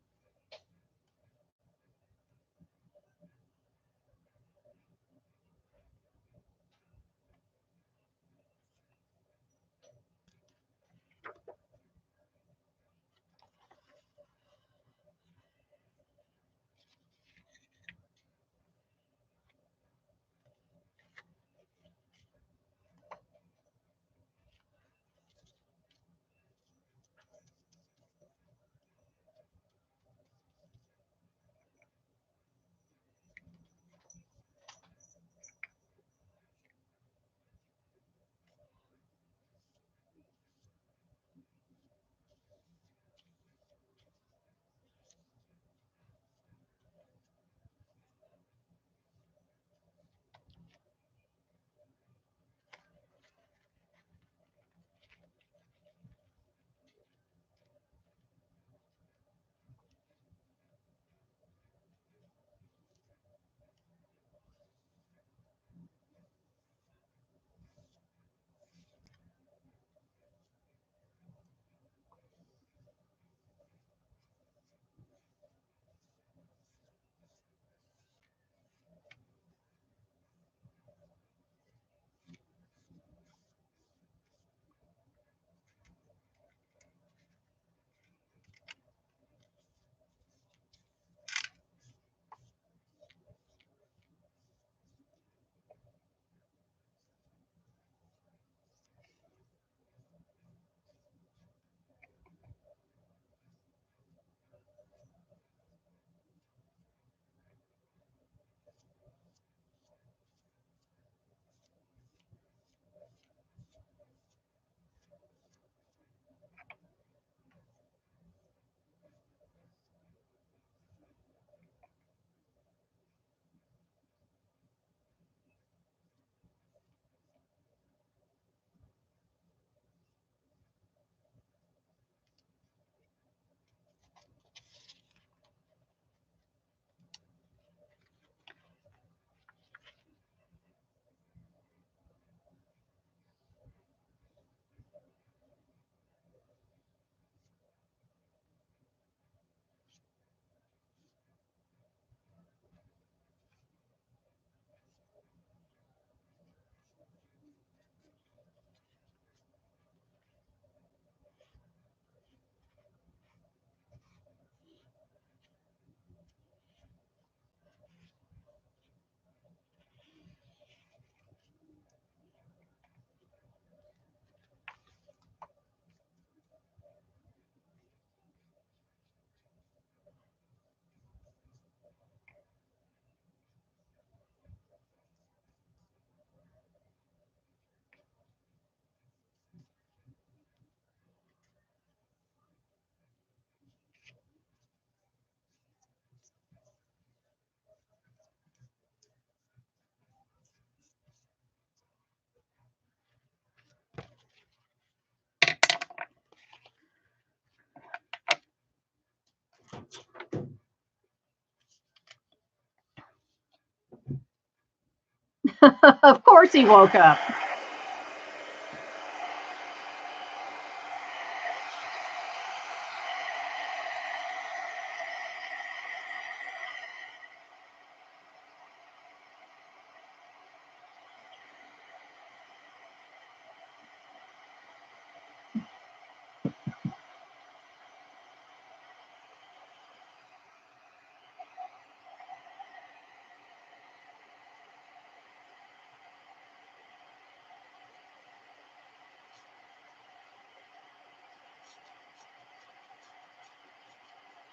Of course he woke up.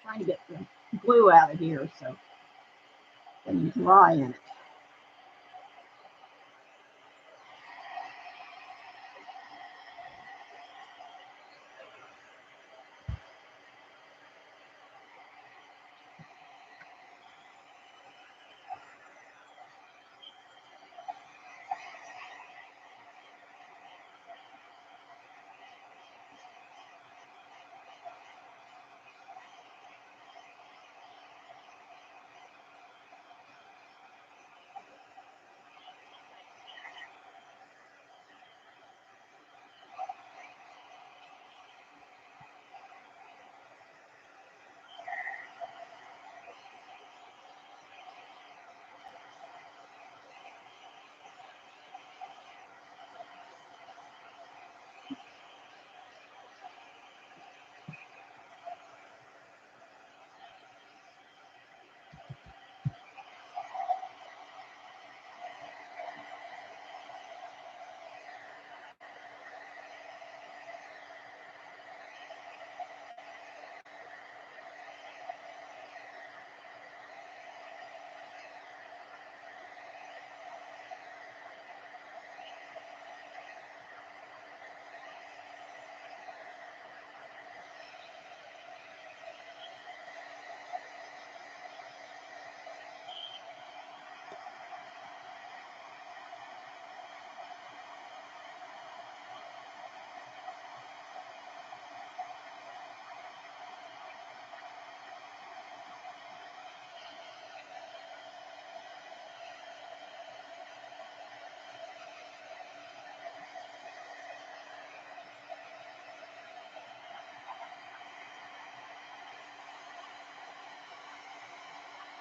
Trying to get the glue out of here so it doesn't dry in it.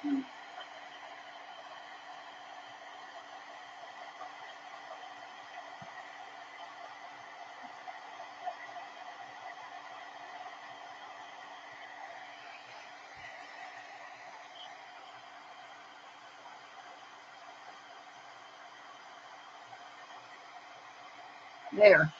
There. There.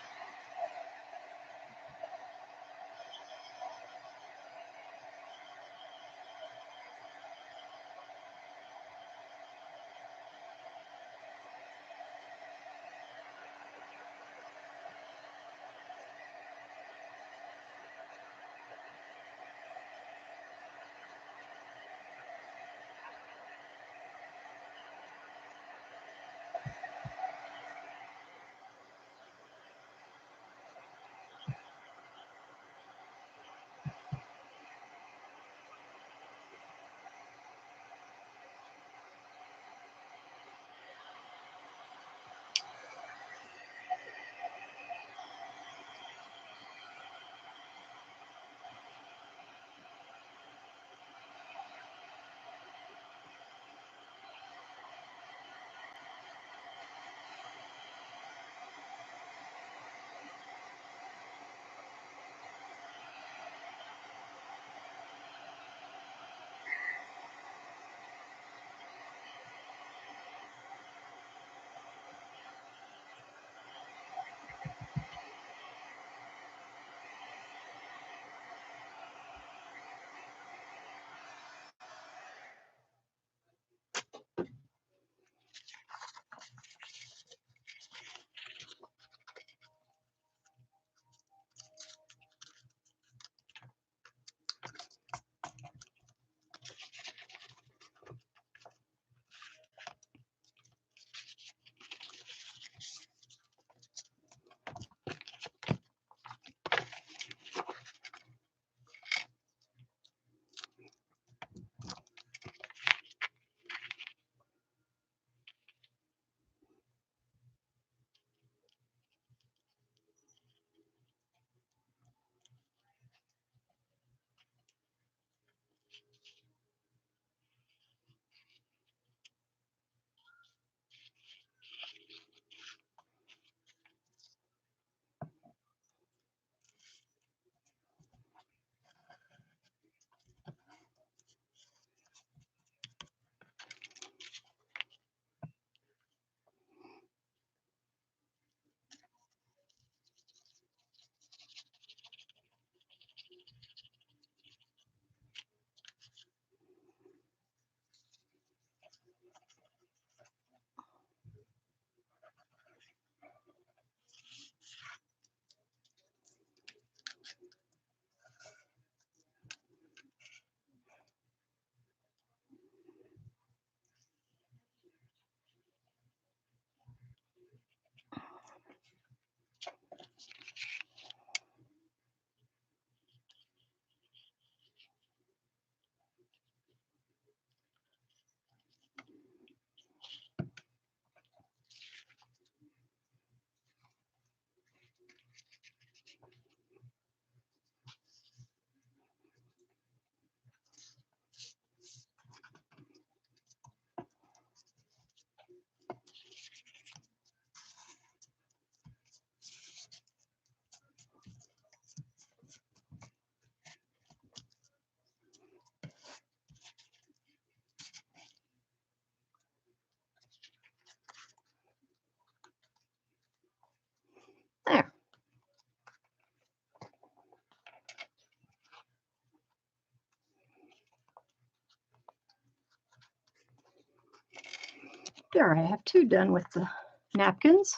There, I have two done with the napkins.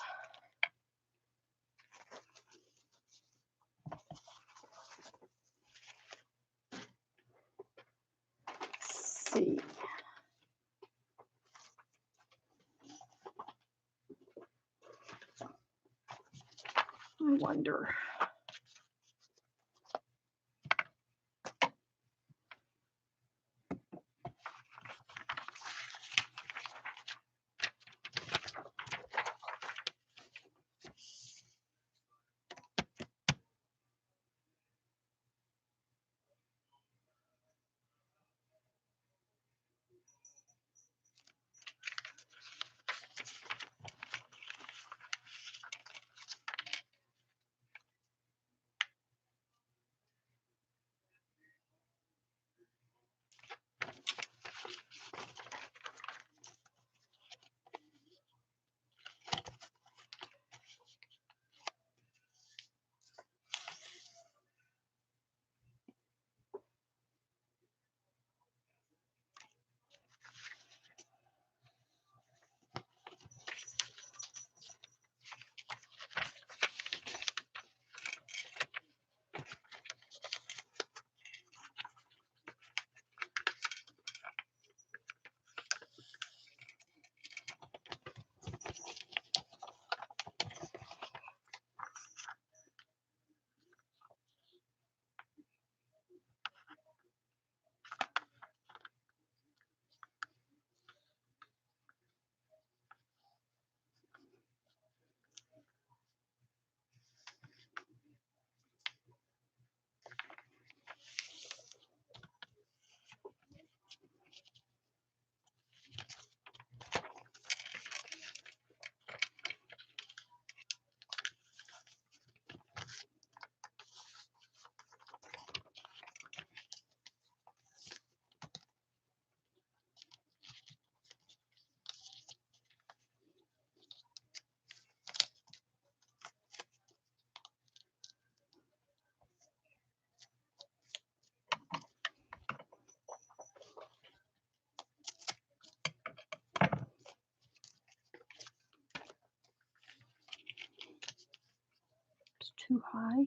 Let's see. I wonder. too high.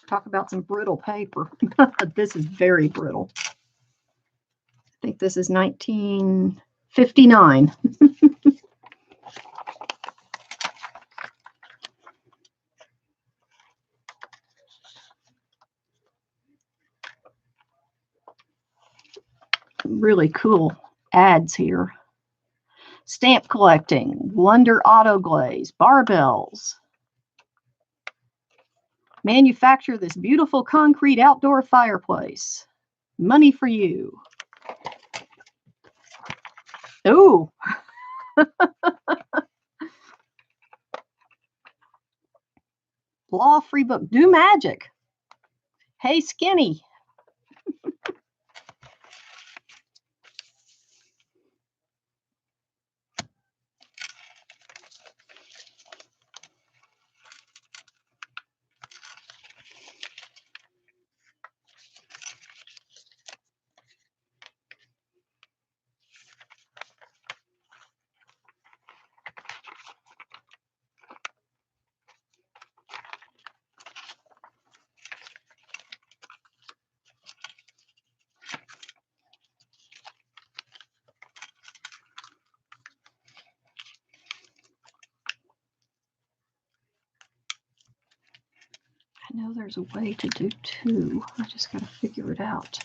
Talk about some brittle paper. This is very brittle. I think this is 1959. Really cool ads here. Stamp collecting, Wonder Auto Glaze, barbells. Manufacture this beautiful concrete outdoor fireplace. Money for you. Ooh. Law free book. Do magic. Hey, Skinny. I know there's a way to do two. I just got to figure it out.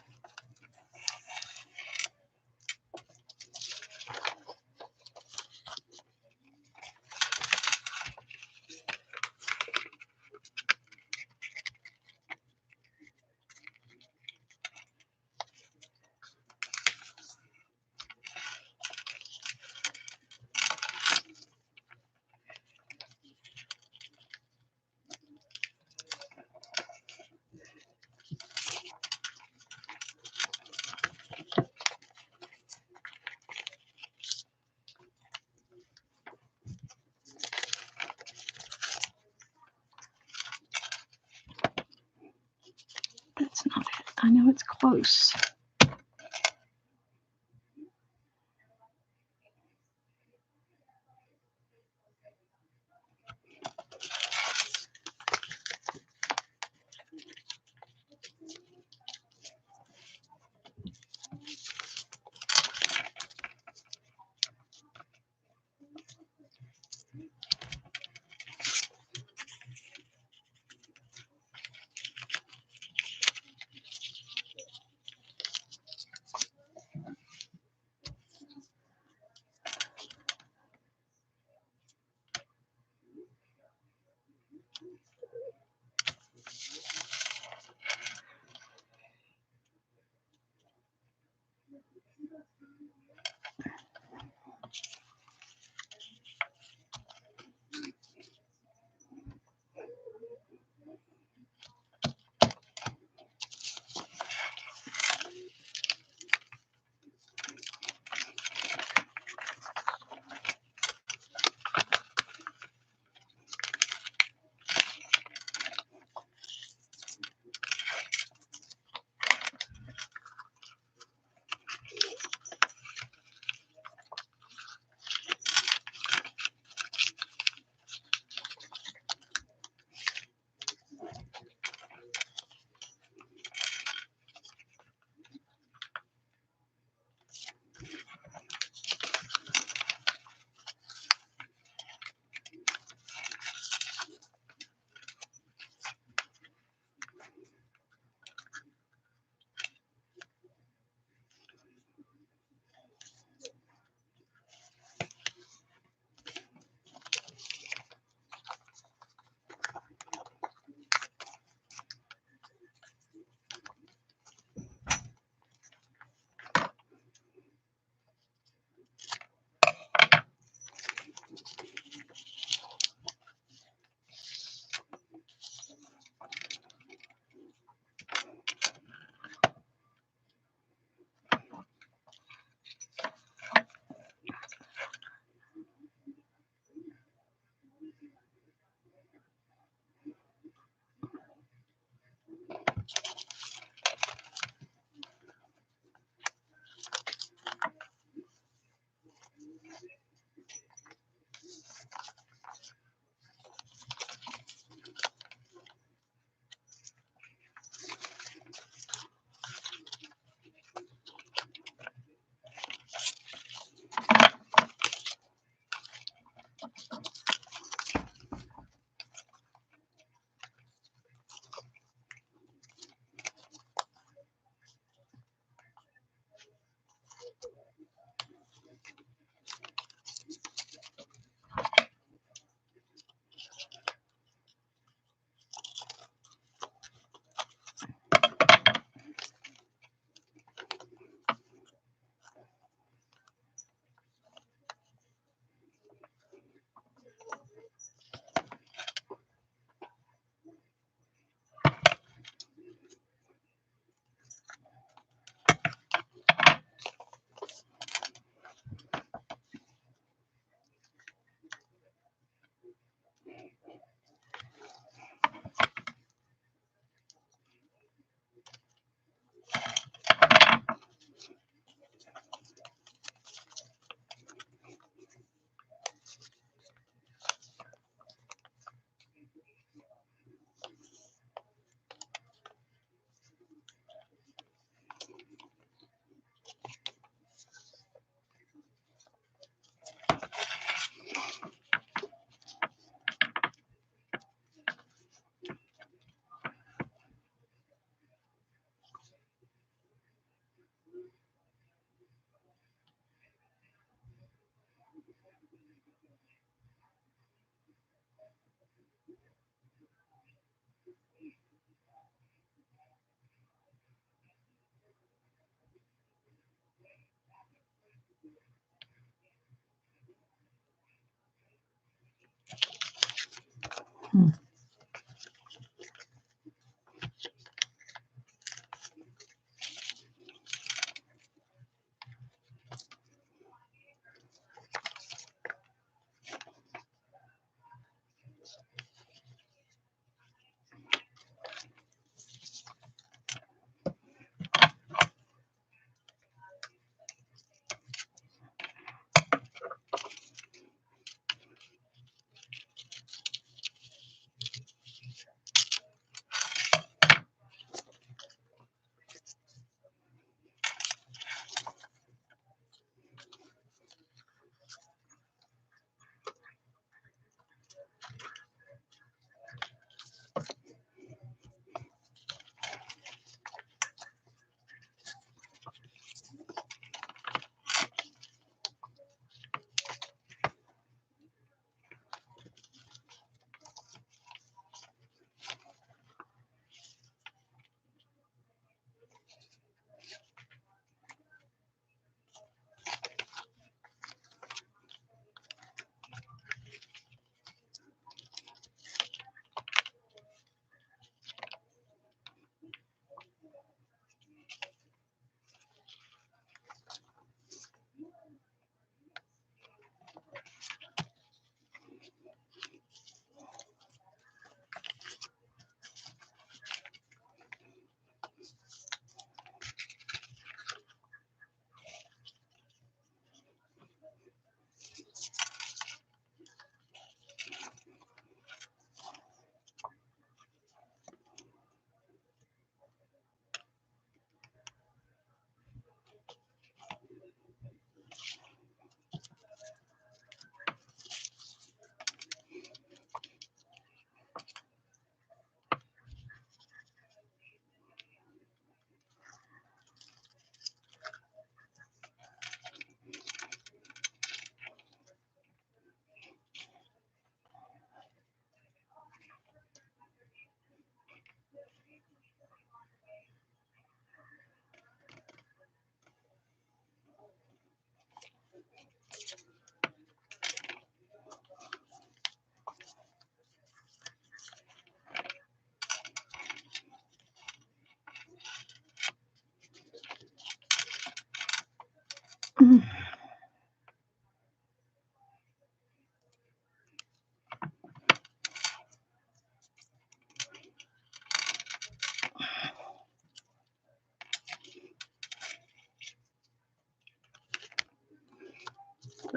That's not it. I know it's close.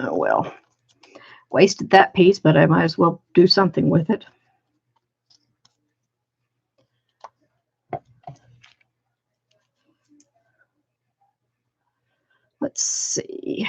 Oh well, wasted that piece, but I might as well do something with it. Let's see.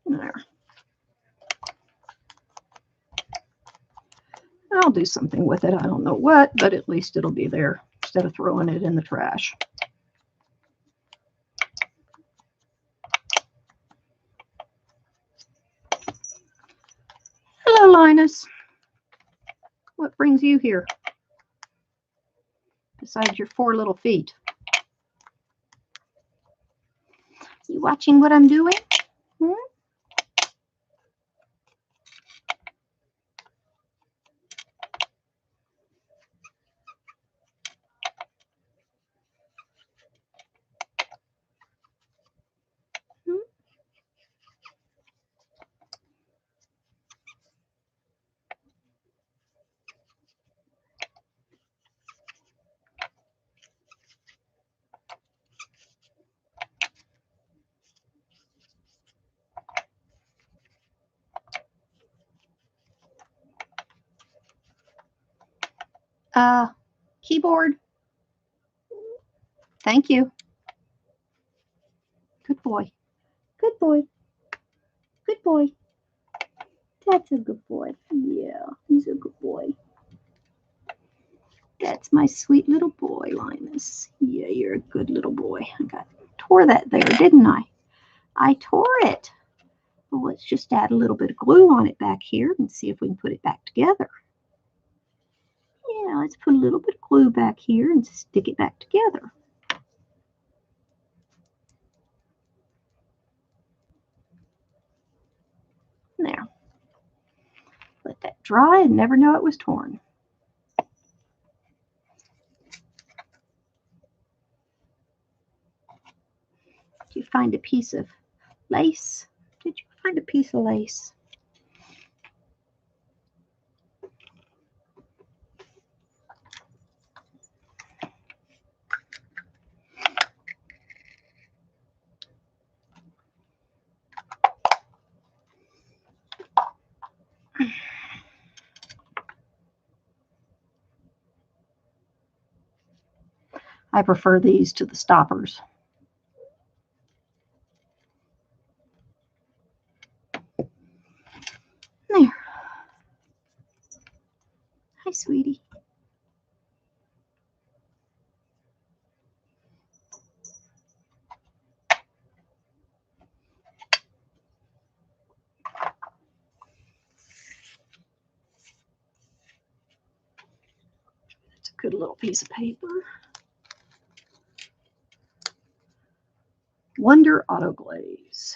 There. I'll do something with it. I don't know what, but at least it'll be there instead of throwing it in the trash. Hello, Linus. What brings you here? Besides your 4 little feet. You watching what I'm doing? Hmm? Keyboard. Thank you. Good boy. Good boy. Good boy. That's a good boy. Yeah, he's a good boy. That's my sweet little boy, Linus. Yeah, you're a good little boy. I tore that there, didn't I? I tore it. Well, let's just add a little bit of glue on it back here and see if we can put it back together. Yeah, let's put a little bit of glue back here and stick it back together. There. Let that dry and never know it was torn. Did you find a piece of lace? Did you find a piece of lace? I prefer these to the stoppers. There. Hi, sweetie. That's a good little piece of paper. Wonder Autoglaze.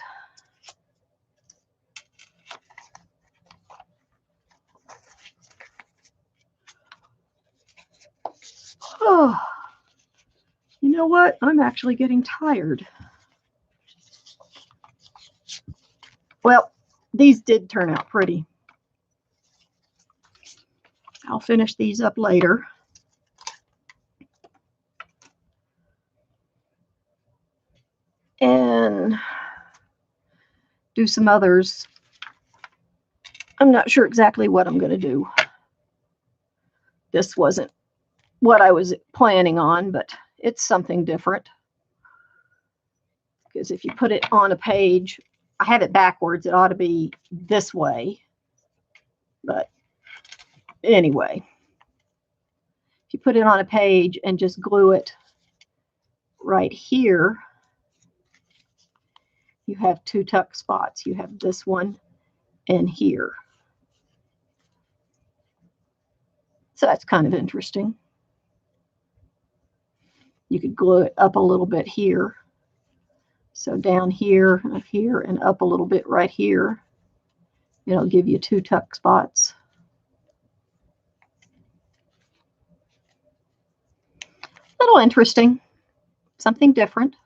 Oh, you know what? I'm actually getting tired. Well, these did turn out pretty. I'll finish these up later. And do some others. I'm not sure exactly what I'm going to do. This wasn't what I was planning on, but it's something different. because if you put it on a page, I have it backwards. It ought to be this way. But anyway, if you put it on a page and just glue it right here, you have two tuck spots. You have this one and here. So that's kind of interesting. You could glue it up a little bit here. So down here, up here, and up a little bit right here. It'll give you two tuck spots. A little interesting. Something different.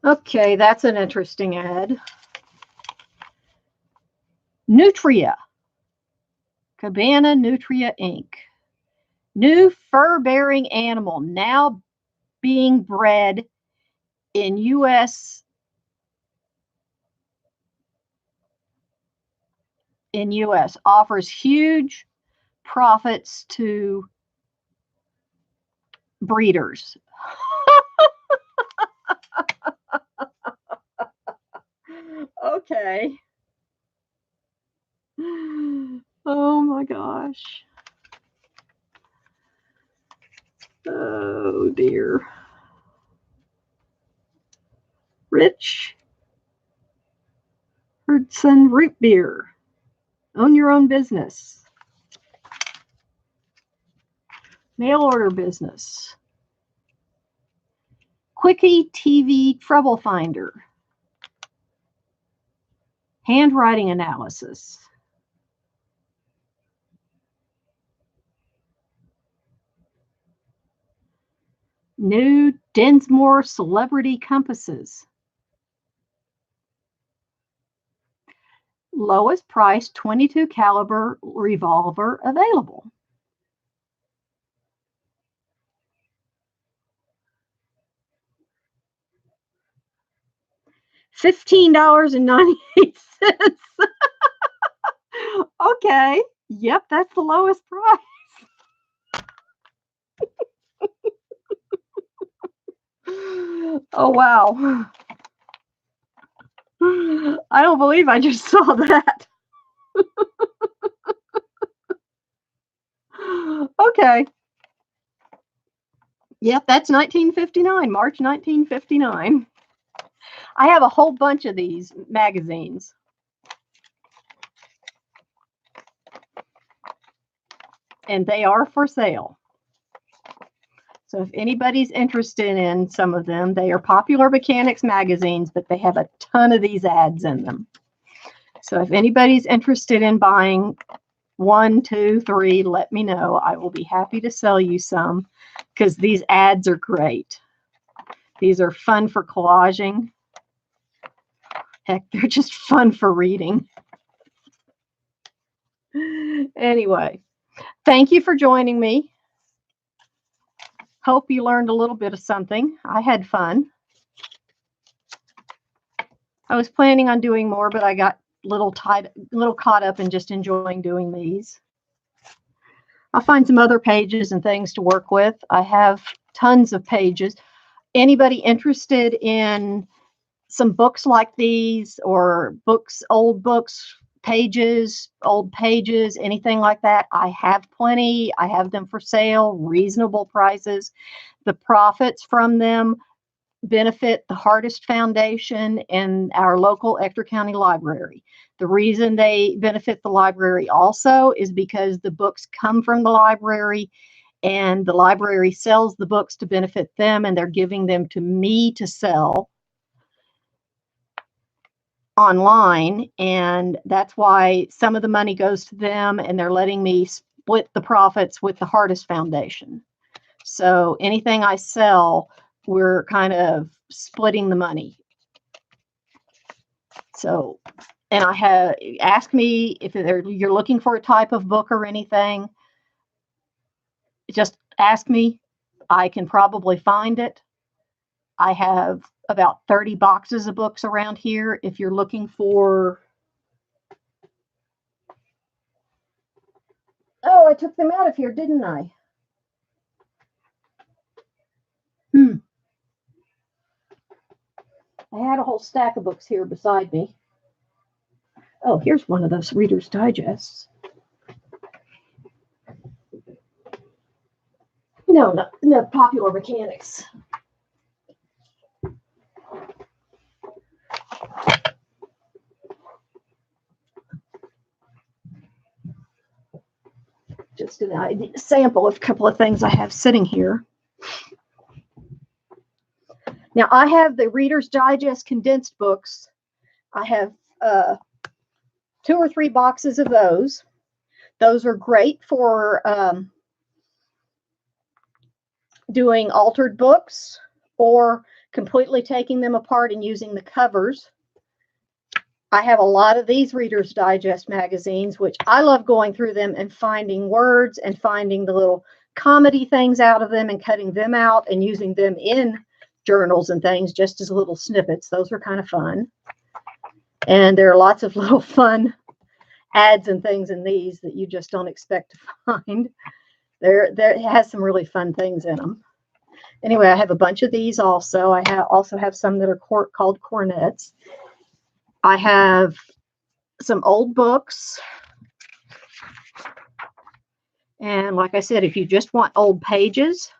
Okay, that's an interesting ad. Nutria. Cabana Nutria Inc. New fur-bearing animal now being bred in U.S. offers huge profits to breeders. Okay. Oh my gosh. Oh dear. Rich Hudson Root Beer. Own your own business. Mail order business. Quickie TV Trouble Finder. Handwriting analysis. New Densmore Celebrity Compasses. Lowest price 22 caliber revolver available. $15.98. Okay. Yep, that's the lowest price. Oh, wow. I don't believe I just saw that. Okay. Yep, that's 1959, March 1959. I have a whole bunch of these magazines. And they are for sale. So if anybody's interested in some of them, they are Popular Mechanics magazines, but they have a ton of these ads in them. So if anybody's interested in buying 1, 2, 3, let me know. I will be happy to sell you some because these ads are great. These are fun for collaging. Heck, they're just fun for reading. Anyway, thank you for joining me. Hope you learned a little bit of something. I had fun. I was planning on doing more, but I got a little caught up in just enjoying doing these. I'll find some other pages and things to work with. I have tons of pages. Anybody interested in some books like these or books, old books, pages, old pages, anything like that, I have plenty. I have them for sale, reasonable prices. The profits from them benefit the Hardest Foundation and our local Ector County Library. The reason they benefit the library also is because the books come from the library and the library sells the books to benefit them, and they're giving them to me to sell online, and that's why some of the money goes to them, and they're letting me split the profits with the Hardest Foundation. So anything I sell, we're kind of splitting the money. So, and I have asked me if you're looking for a type of book or anything, just ask me. I can probably find it. I have about 30 boxes of books around here. If you're looking for, oh, I took them out of here, didn't I? stack of books here beside me. Oh, here's one of those Reader's Digests. No, Popular Mechanics. Just a sample of a couple of things I have sitting here. Now, I have the Reader's Digest condensed books. I have 2 or 3 boxes of those. Those are great for doing altered books or completely taking them apart and using the covers. I have a lot of these Reader's Digest magazines, which I love going through them and finding words and finding the little comedy things out of them and cutting them out and using them in journals and things just as little snippets. Those are kind of fun. And there are lots of little fun ads and things in these that you just don't expect to find. It has some really fun things in them. Anyway, I have a bunch of these also. I also have some that are called cornets. I have some old books. And like I said, if you just want old pages,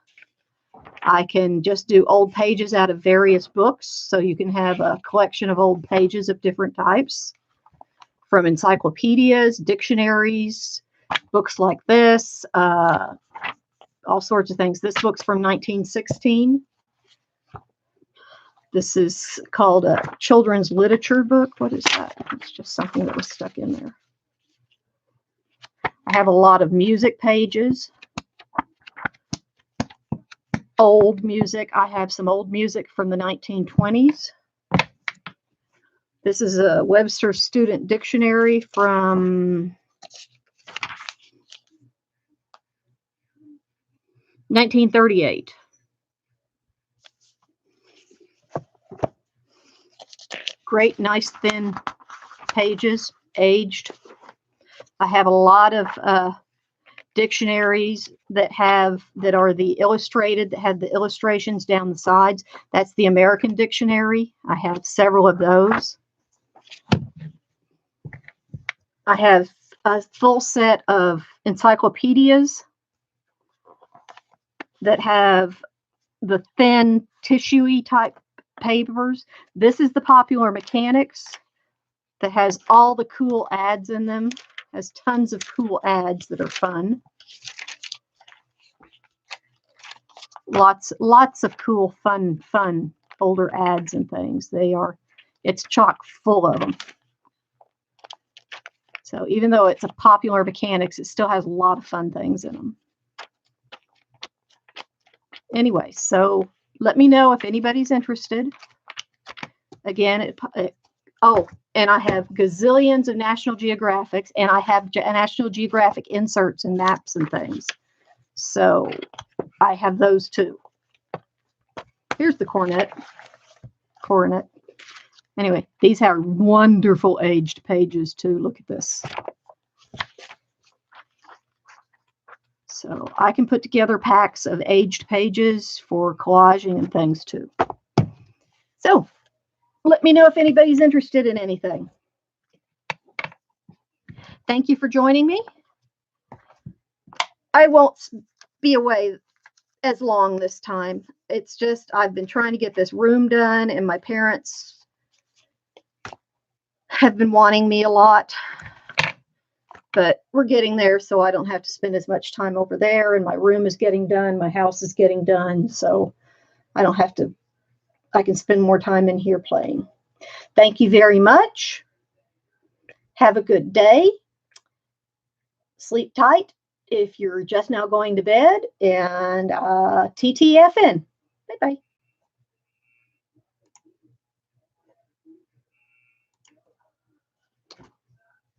I can just do old pages out of various books. So you can have a collection of old pages of different types, from encyclopedias, dictionaries, books like this, all sorts of things. This book's from 1916. This is called a children's literature book. What is that? It's just something that was stuck in there. I have a lot of music pages. Old music. I have some old music from the 1920s. This is a Webster Student Dictionary from 1938. Great, nice, thin pages, aged. I have a lot of dictionaries that are the illustrated, that have the illustrations down the sides. That's the American Dictionary. I have several of those. I have a full set of encyclopedias that have the thin, tissue-y type papers. This is the Popular Mechanics that has all the cool ads in them. Has tons of cool ads that are fun. Lots of cool, fun older ads and things. It's chock full of them. So even though it's a Popular Mechanics, it still has a lot of fun things in them. Anyway, so let me know if anybody's interested. Again, and I have gazillions of National Geographics, and I have National Geographic inserts and maps and things. So I have those too. Here's the coronet. Anyway, these have wonderful aged pages too. Look at this. So I can put together packs of aged pages for collaging and things too. So let me know if anybody's interested in anything. Thank you for joining me. I won't be away as long this time. It's just I've been trying to get this room done, and my parents have been wanting me a lot. But we're getting there, so I don't have to spend as much time over there, and my room is getting done, my house is getting done, so I don't have to, I can spend more time in here playing. Thank you very much. Have a good day. Sleep tight if you're just now going to bed, and TTFN. Bye-bye.